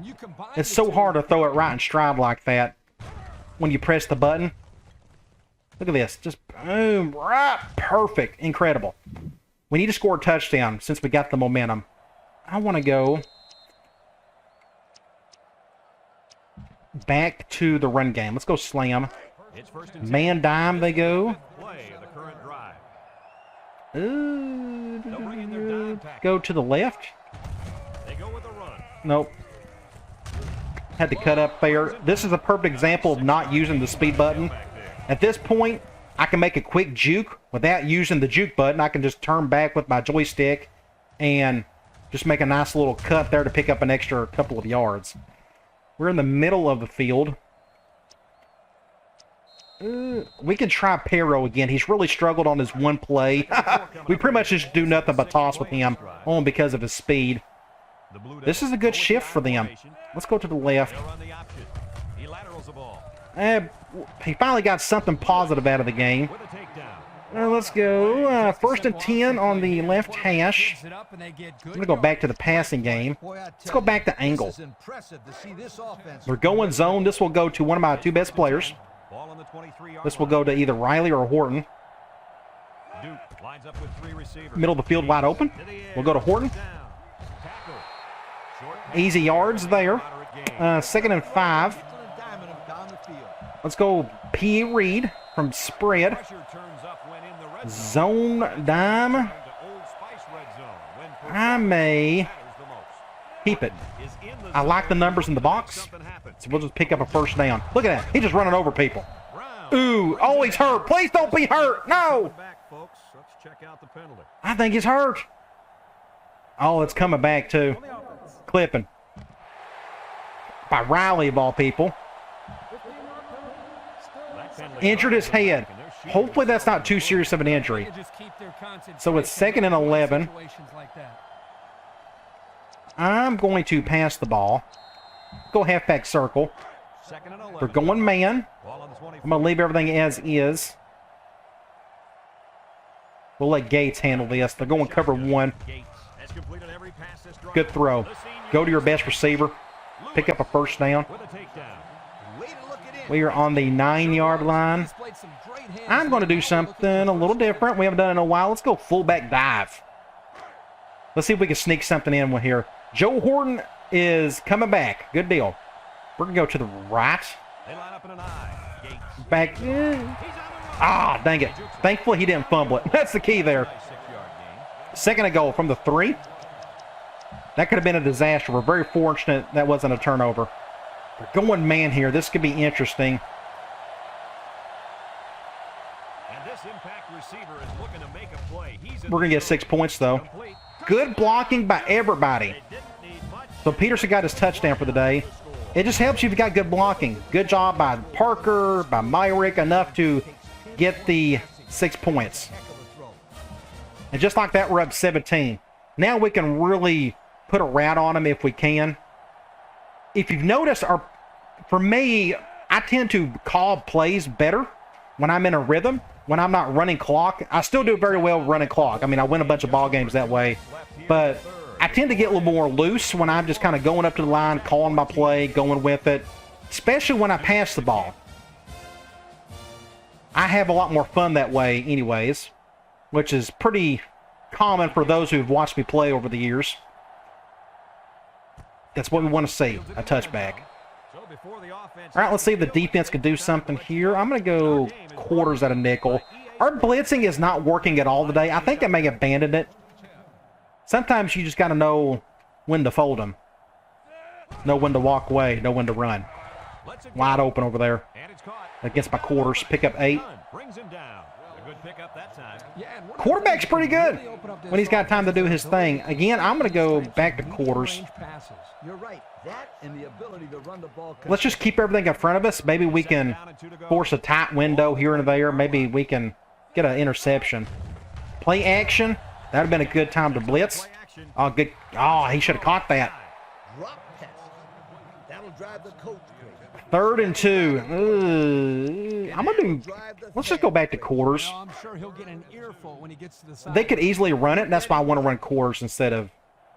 It's so hard to throw it right in stride like that when you press the button. Look at this. Just boom. Right. Perfect. Incredible. We need to score a touchdown since we got the momentum. I want to go back to the run game. Let's go slam. It's first and 10. Man dime they go. Play of the current drive. Ooh, They'll bring in their dime package. go to the left. They go with a run. Nope. Had to cut up there. This is a perfect example of not using the speed button. At this point, I can make a quick juke without using the juke button. I can just turn back with my joystick and just make a nice little cut there to pick up an extra couple of yards. We're in the middle of the field. We can try Pero again. He's really struggled on his one play. We pretty much just do nothing but toss with him, only because of his speed. This is a good shift for them. Let's go to the left. They'll run the option. He laterals the ball. He finally got something positive out of the game. With a takedown. Let's go. First and 10 on the left hash. I'm going to go back to the passing game. Let's go back to angle. This is impressive to see this offense. We're going zone. This will go to one of my two best players. Ball on the 23-yard This will go to either Riley or Horton. Duke lines up with 3 receivers. Middle of the field wide open. To the air. We'll go to Horton. Down. Tackle. Short pass. Easy yards there. Second and 5. Let's go P. Reed from spread. Pressure turns up when in the red Zone dime. to Old Spice red zone. When I may matters the most. keep it. Is in the I like the numbers in the box, Something happens. so we'll just pick up a first down. Look at that. He's just running over people. Brown. Ooh, oh, he's hurt. Please don't be hurt. No. Back, folks. Let's check out the penalty. I think he's hurt. Oh, it's coming back, too. Clipping. By Riley, of all people. That penalty- Injured his head. Hopefully that's not too serious of an injury. So it's second and 11. I'm going to pass the ball. Go halfback circle. Second and 11. They're going man. Ball on the 24. I'm going to leave everything as is. We'll let Gates handle this. They're going cover 1. Gates has completed every pass this drive. Good throw. The senior Go to your best receiver. Pick up a first down. with a takedown. Way to look it in. We are on the 9-yard line. I'm going to do something a little different. We haven't done it in a while. Let's go fullback dive. Let's see if we can sneak something in with here. Joe Horton is coming back. Good deal. We're going to go to the right. They line up in an eye. Gates. Back. He's on the run. Ah, dang it. Thankfully, he didn't fumble it. That's the key there. Nice 6-yard gain. Second and goal from the 3. That could have been a disaster. We're very fortunate that wasn't a turnover. We're going man here. This could be interesting. And this impact receiver is looking to make a play. He's in We're going to get 6 points, though. complete. Good blocking by everybody. They didn't need much. So Peterson got his touchdown for the day. It just helps you if you got good blocking. Good job by Parker, by Myrick, enough to get the 6 points. And just like that, we're up 17. Now we can really put a rat on them if we can. If you've noticed, for me, I tend to call plays better when I'm in a rhythm, when I'm not running clock. I still do very well running clock. I mean, I win a bunch of ball games that way. But I tend to get a little more loose when I'm just kind of going up to the line, calling my play, going with it, especially when I pass the ball. I have a lot more fun that way anyways, which is pretty common for those who've watched me play over the years. That's what we want to see, a touchback. So before the offense. All right, let's see if the defense can do something here. I'm going to go quarters at a nickel. Our blitzing is not working at all today. I think I may have abandoned it. Sometimes you just got to know when to fold them. Know when to walk away. Know when to run. Wide open over there. And it's caught. Against my quarters. Pick up 8. Brings him down. A good pickup that time. Quarterback's pretty good when he's got time to do his thing. Again, I'm going to go back to quarters. You're right. That and the ability to run the ball. Let's just keep everything in front of us. Maybe we can force a tight window here and there. Maybe we can get an interception. Play action. That would have been a good time to blitz. Oh, good. Oh, he should have caught that. Drop pass. That'll drive the coach crazy. 3rd and 2. I'm going to do... Let's just go back to quarters. I'm sure he'll get an earful when he gets to the side. They could easily run it. That's why I want to run quarters instead of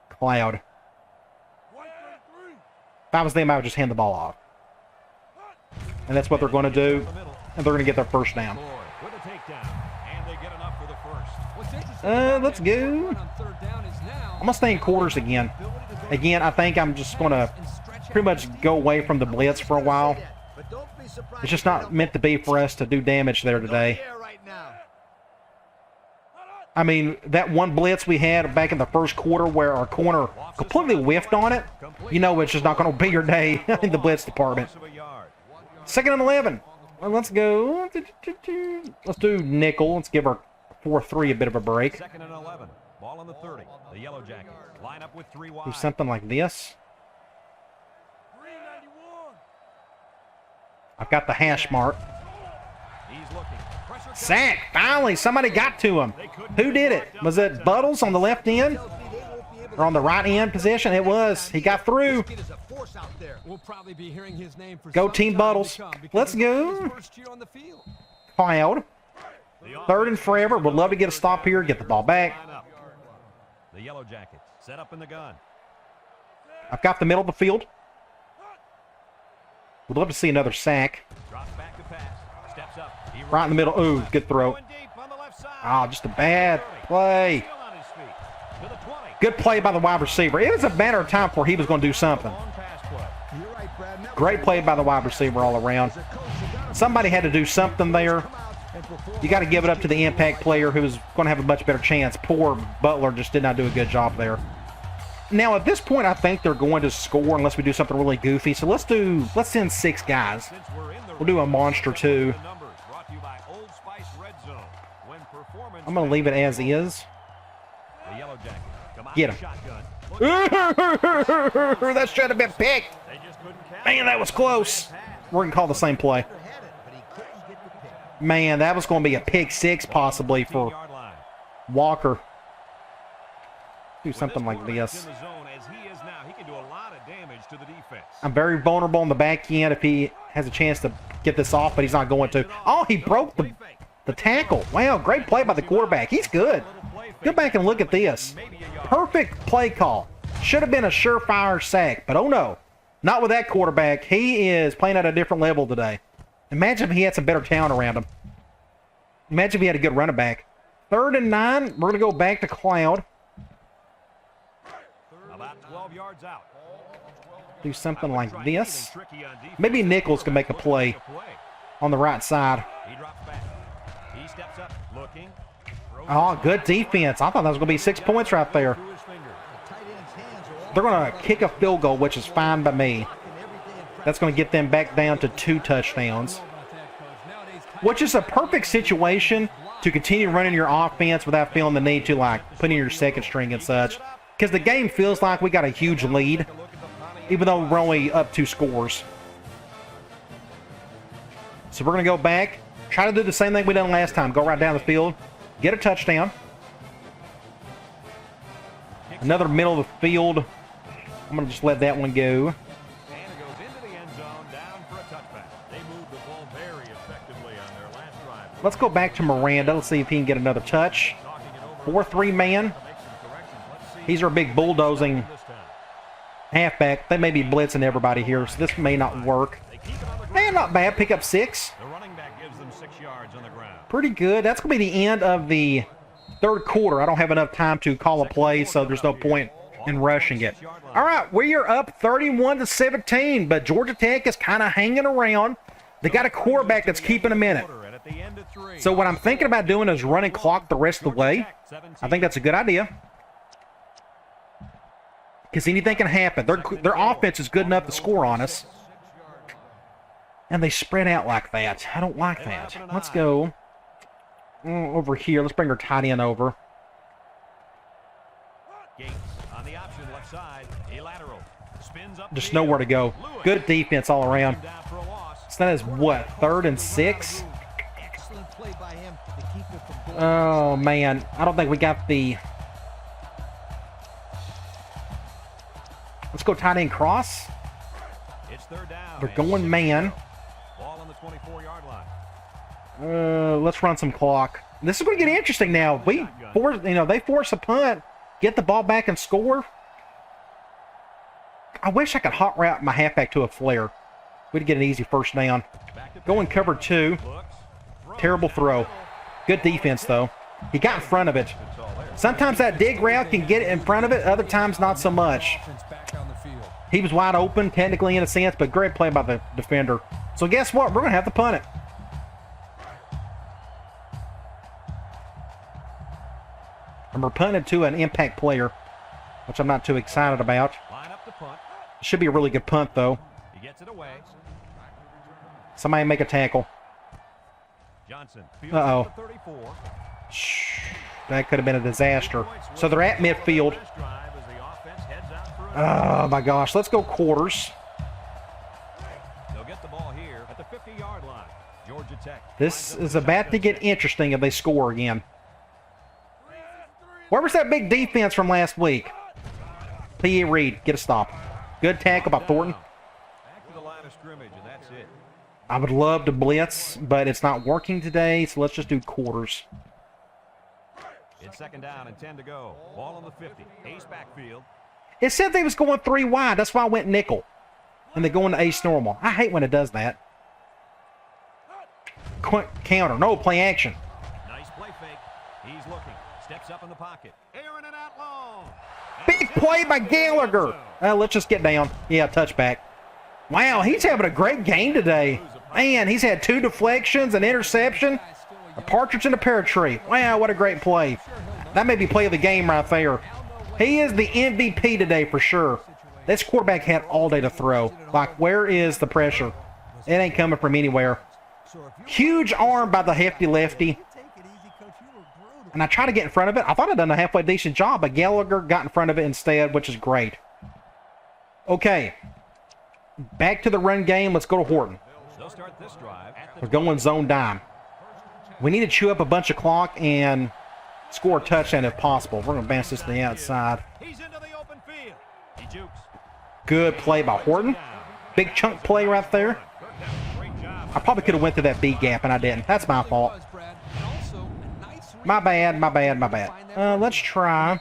cloud. If I was them, I would just hand the ball off. And that's what they're going to do. And they're going to get their first down. With a takedown. And they get enough for the first. Let's go. I'm going to stay in quarters again. Again, I think I'm just going to pretty much go away from the blitz for a while. But don't be really surprised It's just they not don't meant to be for us to do damage there go today. there right now. I mean, that one blitz we had back in the first quarter where our corner completely whiffed on it, you know it's just not going to be your day in the blitz department. 2nd and 11. Well, let's go. Let's do nickel. Let's give our 4-3 a bit of a break. 2nd and 11. Ball on the 30. The Yellow Jackets line up with 3 wide. Do something like this. I've got the hash mark. He's looking. Pressure coming. Sack! Finally, somebody got to him. Who did it? Was it Buttles on the left end? Tells me they won't be able Or on the right end position? It was. He got through. to get us a force out there. We'll probably be hearing his name for Go some Team time Buttles. to come because Let's it's only go. his first year on the field. Cloud. 3rd and forever. Would love to get a stop here. Get the ball back. Line up. The Yellow Jackets set up in the gun. I've got the middle of the field. Would love to see another sack. Drops back to pass. Steps up. He Right in the middle. Ooh, good throw. going deep on the left side. Ah, just a bad play. Still on his feet. To the 20. Good play by the wide receiver. It was a matter of time before he was going to do something. Long pass play. You're right, Brad. And that was Great play by the wide receiver all around. as a coach, you gotta Somebody had to do something there. come out and perform. You got to give it up to the impact player who was going to have a much better chance. Poor Butler just did not do a good job there. Now, at this point, I think they're going to score unless we do something really goofy. So let's send 6 guys. Since we're in the We'll do a monster too. the numbers brought to you by Old Spice Red Zone. When performance I'm going to leave it as is. The Yellow Jackets come out Get with him. shotgun. That should have been picked. They just couldn't catch Man, that was close. We're going to call the same play. Had it, but he couldn't get the pick. Man, that was going to be a pick 6 possibly for 15-yard line. Walker. Do With something like quarterback this. in the zone as he is now, he can do a lot of damage to the defense. I'm very vulnerable on the back end if he has a chance to get this off, but he's not going to. Oh, he broke the tackle. Wow, great play by the quarterback. He's good. Go back and look at this. Perfect play call. Should have been a surefire sack, but oh no. Not with that quarterback. He is playing at a different level today. Imagine if he had some better talent around him. Imagine if he had a good running back. 3rd and 9. We're going to go back to Cloud. About 12 yards out. Do something like this. Maybe Nichols can make a play on the right side. He drops back. He steps up, looking. Oh, good defense. I thought that was going to be 6 points right there. Through his fingers. The tight end's hands are all They're going to kick a field goal, which is fine by me. blocking everything in practice. That's going to get them back down to 2 touchdowns, which is a perfect situation to continue running your offense without feeling the need to, like, put in your second string and such. Because the game feels like we got a huge lead, even though we're only up 2 scores. So we're going to go back, try to do the same thing we done last time. Go right down the field, get a touchdown. Another middle of the field. I'm going to just let that one go. And it goes into the end zone, down for a touchback. They moved the ball very effectively on their last drive. Let's go back to Miranda. Let's see if he can get another touch. Talking it over. 4-3 man. Make some corrections. Let's see He's our big bulldozing this time. halfback. They may be blitzing everybody here, so this may not work. They keep it on the ground. Man, not bad. Pick up 6. The running back gives them 6 yards on the ground. Pretty good. That's going to be the end of the 3rd quarter. I don't have enough time to call a play, so there's no point in rushing it. All right, we are up 31-17, but Georgia Tech is kind of hanging around. They got a quarterback that's keeping them in it. And at the end of 3. So what I'm thinking about doing is running clock the rest of the way. I think that's a good idea. Because anything can happen. Their offense is good enough to score on us. And they spread out like that. I don't like that. Let's go over here. Let's bring our tight end over. Gates on the option left side. A lateral. Spins up. Just the nowhere to field. go. Lewis Good defense all around. down for a loss. So that is what, 3rd and 6? Excellent play by him to keep it from going. Oh, man. I don't think we got the... Let's go tight end cross. It's 3rd down. They're and going 6. man. Ball on the 24-yard line. Let's run some clock. This is going to get interesting now. They force a punt, get the ball back and score. I wish I could hot route my halfback to a flare. We'd get an easy first down. Go in cover 2. Looks. Terrible throw. Good defense, though. He got in front of it. Sometimes that dig route can get in front of it. Other times, not so much. Offense back on the field. He was wide open, technically, in a sense, but great play by the defender. So guess what? We're going to have to punt it. And we're punting it to an impact player, which I'm not too excited about. Line up the punt. Should be a really good punt, though. He gets it away. Somebody make a tackle. Johnson fields Uh-oh. at the 34. Shh. That could have been a disaster. So they're at midfield. This drive as the offense heads out for another. Oh, my gosh. Let's go quarters. They'll get the ball here at the 50-yard line. Georgia Tech. This is about to get interesting if they score again. Where was that big defense from last week? P.A. Reed, get a stop. Good tackle by Thornton. Back to the line of scrimmage, and that's it. I would love to blitz, but it's not working today, so let's just do quarters. It's second down and 10 to go. Ball on the 50. Ace backfield. It said they was going 3 wide. That's why I went nickel. And they go into ace normal. I hate when it does that. Counter. No, play action. Nice play fake. He's looking. Steps up in the pocket. Airing it out long. Big play by Gallagher. Let's just get down. Yeah, touchback. Wow, he's having a great game today. Man, he's had 2 deflections, an interception, a partridge in a pear tree. Wow, what a great play. That may be play of the game right there. He is the MVP today for sure. This quarterback had all day to throw. Like, where is the pressure? It ain't coming from anywhere. Huge arm by the hefty lefty. And I tried to get in front of it. I thought I'd done a halfway decent job, but Gallagher got in front of it instead, which is great. Okay. Back to the run game. Let's go to Horton. They'll start this drive at the We're going zone dime. We need to chew up a bunch of clock and score a touchdown if possible. We're going to advance this to the outside. He's into the open field. He jukes. Good play by Horton. Big chunk play right there. Great job. I probably could have went through that B gap, and I didn't. That's my fault. My bad, my bad, my bad. Let's try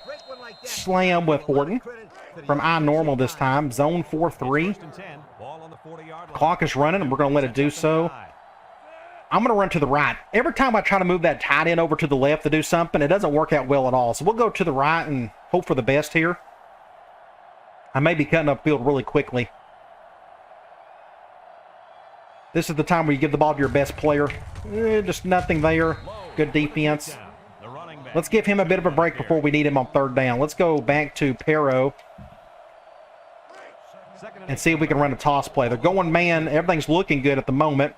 slam with Horton from I normal this time. Zone 4-3. First and 10. Ball on the 40-yard line. Clock is running, and we're going to let it do so. I'm going to run to the right. Every time I try to move that tight end over to the left to do something, it doesn't work out well at all. So we'll go to the right and hope for the best here. I may be cutting upfield really quickly. This is the time where you give the ball to your best player. Just nothing there. Good defense. Let's give him a bit of a break before we need him on third down. Let's go back to Pero and see if we can run a toss play. They're going man. Everything's looking good at the moment.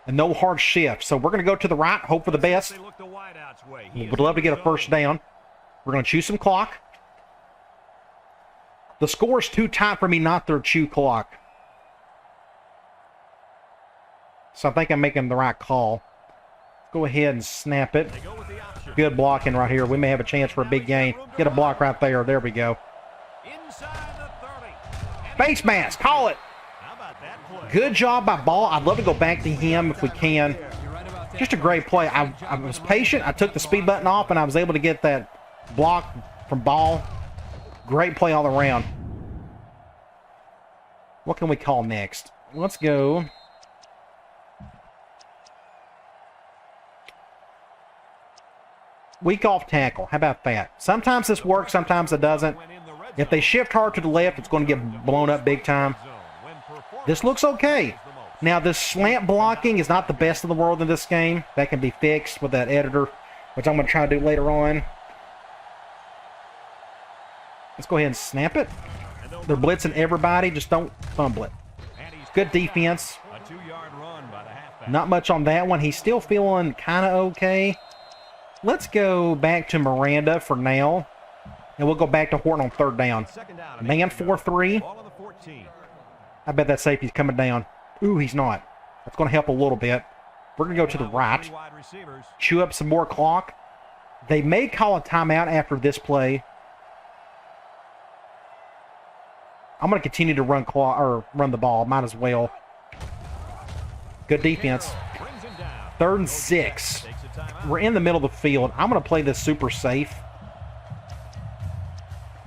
And no hard shift. So we're going to go to the right, hope for the best. Would love to get a first down. We're going to chew some clock. The score is too tight for me not to chew clock. So I think I'm making the right call. Go ahead and snap it. Good blocking right here. We may have a chance for a big gain. Get a block right there. There we go. Face mask. Call it. Good job by Ball. I'd love to go back to him if we can. Just a great play. I was patient. I took the speed button off, and I was able to get that block from Ball. Great play all around. What can we call next? Let's go. Weak off tackle. How about that? Sometimes this works, sometimes it doesn't. If they shift hard to the left, it's going to get blown up big time. This looks okay. Now, this slant blocking is not the best in the world in this game. That can be fixed with that editor, which I'm going to try to do later on. Let's go ahead and snap it. They're blitzing everybody. Just don't fumble it. Good defense. Not much on that one. He's still feeling kind of okay. Let's go back to Miranda for now. And we'll go back to Horton on third down. Man 4-3. I bet that safety's coming down. Ooh, he's not. That's going to help a little bit. We're going to go to the right. Chew up some more clock. They may call a timeout after this play. I'm going to continue to run the ball. Might as well. Good defense. 3rd and 6. We're in the middle of the field. I'm going to play this super safe.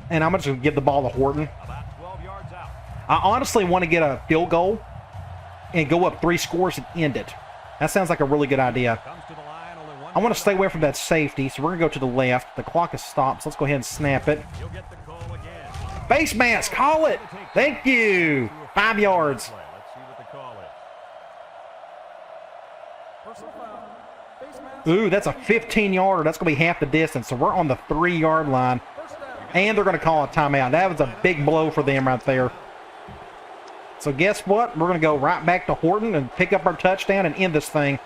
And I'm just going to give the ball to Horton. I honestly want to get a field goal and go up 3 scores and end it. That sounds like a really good idea. I want to stay away from that safety, so we're going to go to the left. The clock is stopped, so let's go ahead and snap it. Face mask, call it. Thank you. 5 yards. Ooh, that's a 15-yarder. That's going to be half the distance. So we're on the 3-yard line. And they're going to call a timeout. That was a big blow for them right there. So guess what? We're going to go right back to Horton and pick up our touchdown and end this thing.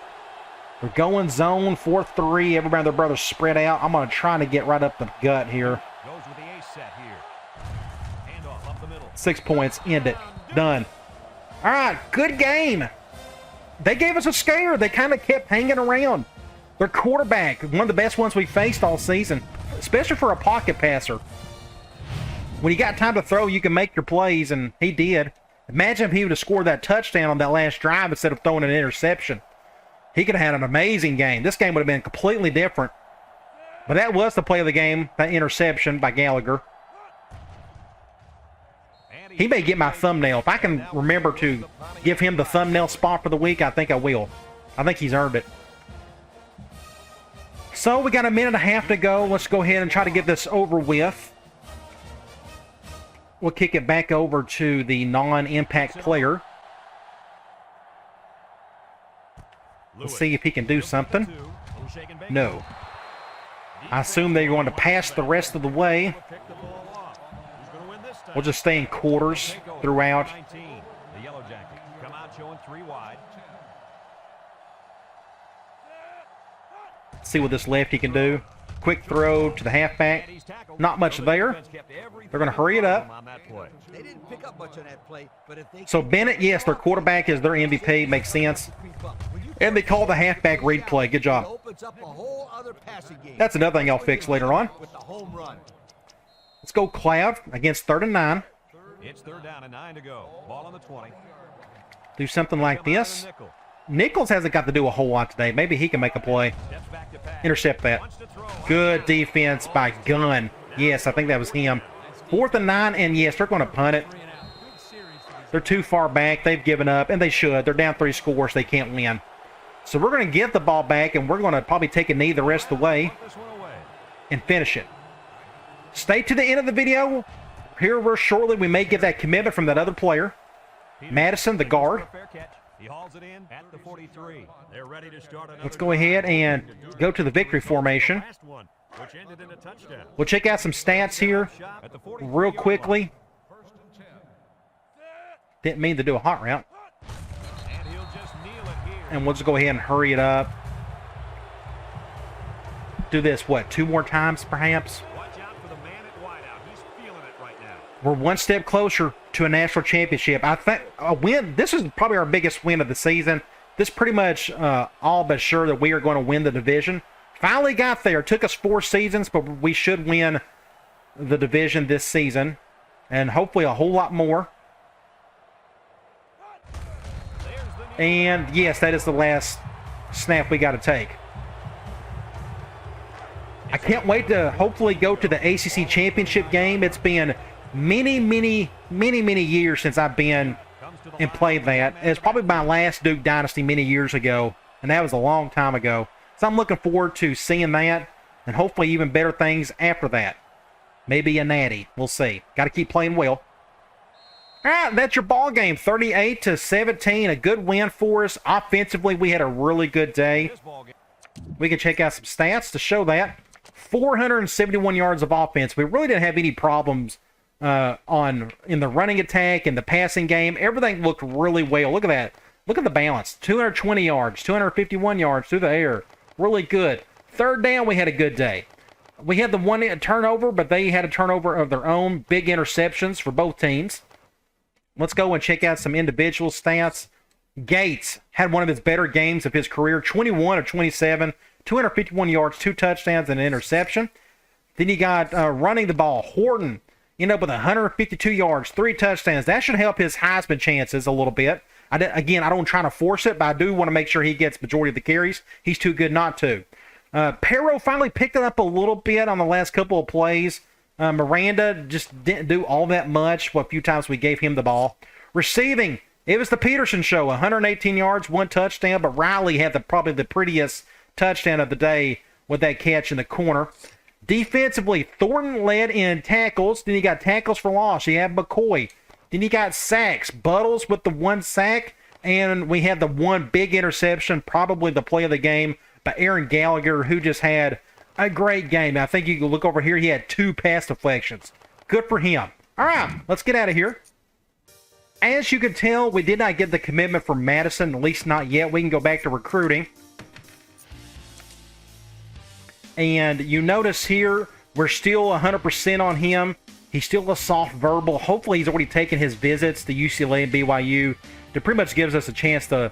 We're going zone 4-3. Everybody and their brothers spread out. I'm going to try to get right up the gut here. Goes with the ace set here. Handoff up the middle. 6 points. End it. Done. All right. Good game. They gave us a scare. They kind of kept hanging around. Their quarterback, one of the best ones we faced all season, especially for a pocket passer. When you got time to throw, you can make your plays, and he did. Imagine if he would have scored that touchdown on that last drive instead of throwing an interception. He could have had an amazing game. This game would have been completely different. But that was the play of the game, that interception by Gallagher. He may get my thumbnail. If I can remember to give him the thumbnail spot for the week, I think I will. I think he's earned it. So we got a minute and a half to go. Let's go ahead and try to get this over with. We'll kick it back over to the non-impact player. Let's see if he can do something. No. I assume they're going to pass the rest of the way. We'll just stay in quarters throughout. The Yellow Jackets come out showing 3 wide. See what this lefty can do. Quick throw to the halfback. Not much there. They're going to hurry it up. They didn't pick up much on that play, but if they So Bennett, yes, their quarterback is their MVP. Makes sense. And they call the halfback read play. Good job. opens up a whole other passing game. That's another thing I'll fix later on. With the home run. Let's go Cloud against 3rd and 9. It's 3rd down and 9 to go. Ball on the 20. Do something like this. Nichols hasn't got to do a whole lot today. Maybe he can make a play. Intercept that. Good defense by Gunn. Yes, I think that was him. 4th and 9, and yes, they're going to punt it. They're too far back. They've given up, and they should. They're down 3 scores. They can't win. So we're going to get the ball back, and we're going to probably take a knee the rest of the way and finish it. Stay to the end of the video. Here we're shortly. We may get that commitment from that other player. Madison, the guard. He hauls it in at the 43. They're ready to start another. Let's go ahead and go to the victory formation. Last one, which ended in a touchdown. We'll check out some stats here At the 43 real yard quickly. Didn't mean to do a hot route. line. And he'll just kneel it here. And we'll just go ahead and hurry it up. Do this, what, 2 more times perhaps? Watch out for the man at wideout. He's feeling it right now. We're one step closer to a national championship. I think a win. This is probably our biggest win of the season. This pretty much all but sure that we are going to win the division. Finally got there. Took us 4 seasons, but we should win the division this season. And hopefully a whole lot more. And yes, that is the last snap we got to take. I can't wait to hopefully go to the ACC championship game. It's been many years since I've been and played that. It's probably my last Duke Dynasty many years ago, and that was a long time ago. So I'm looking forward to seeing that, and hopefully even better things after that. Maybe a natty. We'll see. Got to keep playing well. All right, that's your ball game. 38-17, a good win for us. Offensively, we had a really good day. We can check out some stats to show that. 471 yards of offense. We really didn't have any problems in the running attack, in the passing game. Everything looked really well. Look at that. Look at the balance. 220 yards, 251 yards through the air. Really good. 3rd down, we had a good day. We had the one turnover, but they had a turnover of their own. Big interceptions for both teams. Let's go and check out some individual stats. Gates had one of his better games of his career. 21 of 27, 251 yards, 2 touchdowns, and an interception. Then you got running the ball. Horton ended up with 152 yards, 3 touchdowns. That should help his Heisman chances a little bit. I don't try to force it, but I do want to make sure he gets majority of the carries. He's too good not to. Perro finally picked it up a little bit on the last couple of plays. Miranda just didn't do all that much. A few times we gave him the ball. Receiving, it was the Peterson show. 118 yards, 1 touchdown, but Riley had probably the prettiest touchdown of the day with that catch in the corner. Defensively, Thornton led in tackles. Then you got tackles for loss. You have McCoy. Then you got sacks. Buttles with the 1 sack. And we had the 1 big interception, probably the play of the game. by Aaron Gallagher, who just had a great game. I think you can look over here. He had 2 pass deflections. Good for him. All right, let's get out of here. As you can tell, we did not get the commitment from Madison, at least not yet. We can go back to recruiting. And you notice here, we're still 100% on him. He's still a soft verbal. Hopefully, he's already taken his visits to UCLA and BYU. That pretty much gives us a chance to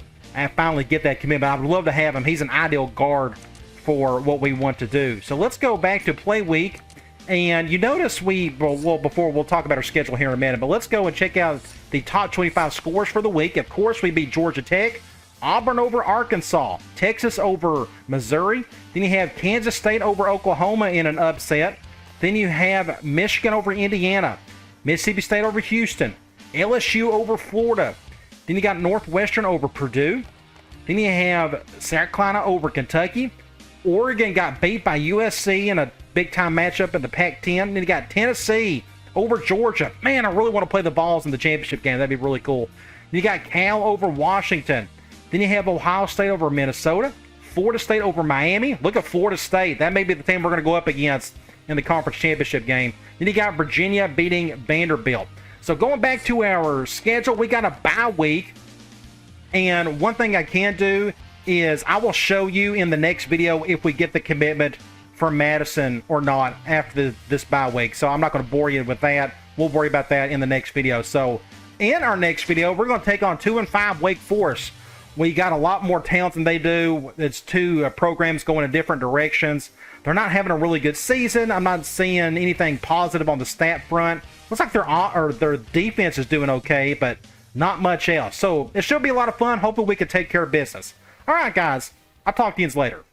finally get that commitment. I would love to have him. He's an ideal guard for what we want to do. So let's go back to play week. And you notice before we'll talk about our schedule here in a minute, but let's go and check out the top 25 scores for the week. Of course, we beat Georgia Tech, Auburn over Arkansas, Texas over Missouri. Then you have Kansas State over Oklahoma in an upset. Then you have Michigan over Indiana, Mississippi State over Houston, LSU over Florida. Then you got Northwestern over Purdue. Then you have South Carolina over Kentucky. Oregon got beat by USC in a big-time matchup in the Pac-10. Then you got Tennessee over Georgia. Man, I really want to play the Vols in the championship game. That'd be really cool. Then you got Cal over Washington. Then you have Ohio State over Minnesota. Florida State over Miami. Look at Florida State. That may be the team we're going to go up against in the conference championship game. Then you got Virginia beating Vanderbilt. So going back to our schedule, we got a bye week. And one thing I can do is I will show you in the next video if we get the commitment from Madison or not after this bye week. So I'm not going to bore you with that. We'll worry about that in the next video. So in our next video, we're going to take on 2-5 Wake Forest. We got a lot more talent than they do. It's 2 programs going in different directions. They're not having a really good season. I'm not seeing anything positive on the stat front. Looks like their defense is doing okay, but not much else. So it should be a lot of fun. Hopefully we can take care of business. All right, guys. I'll talk to you later.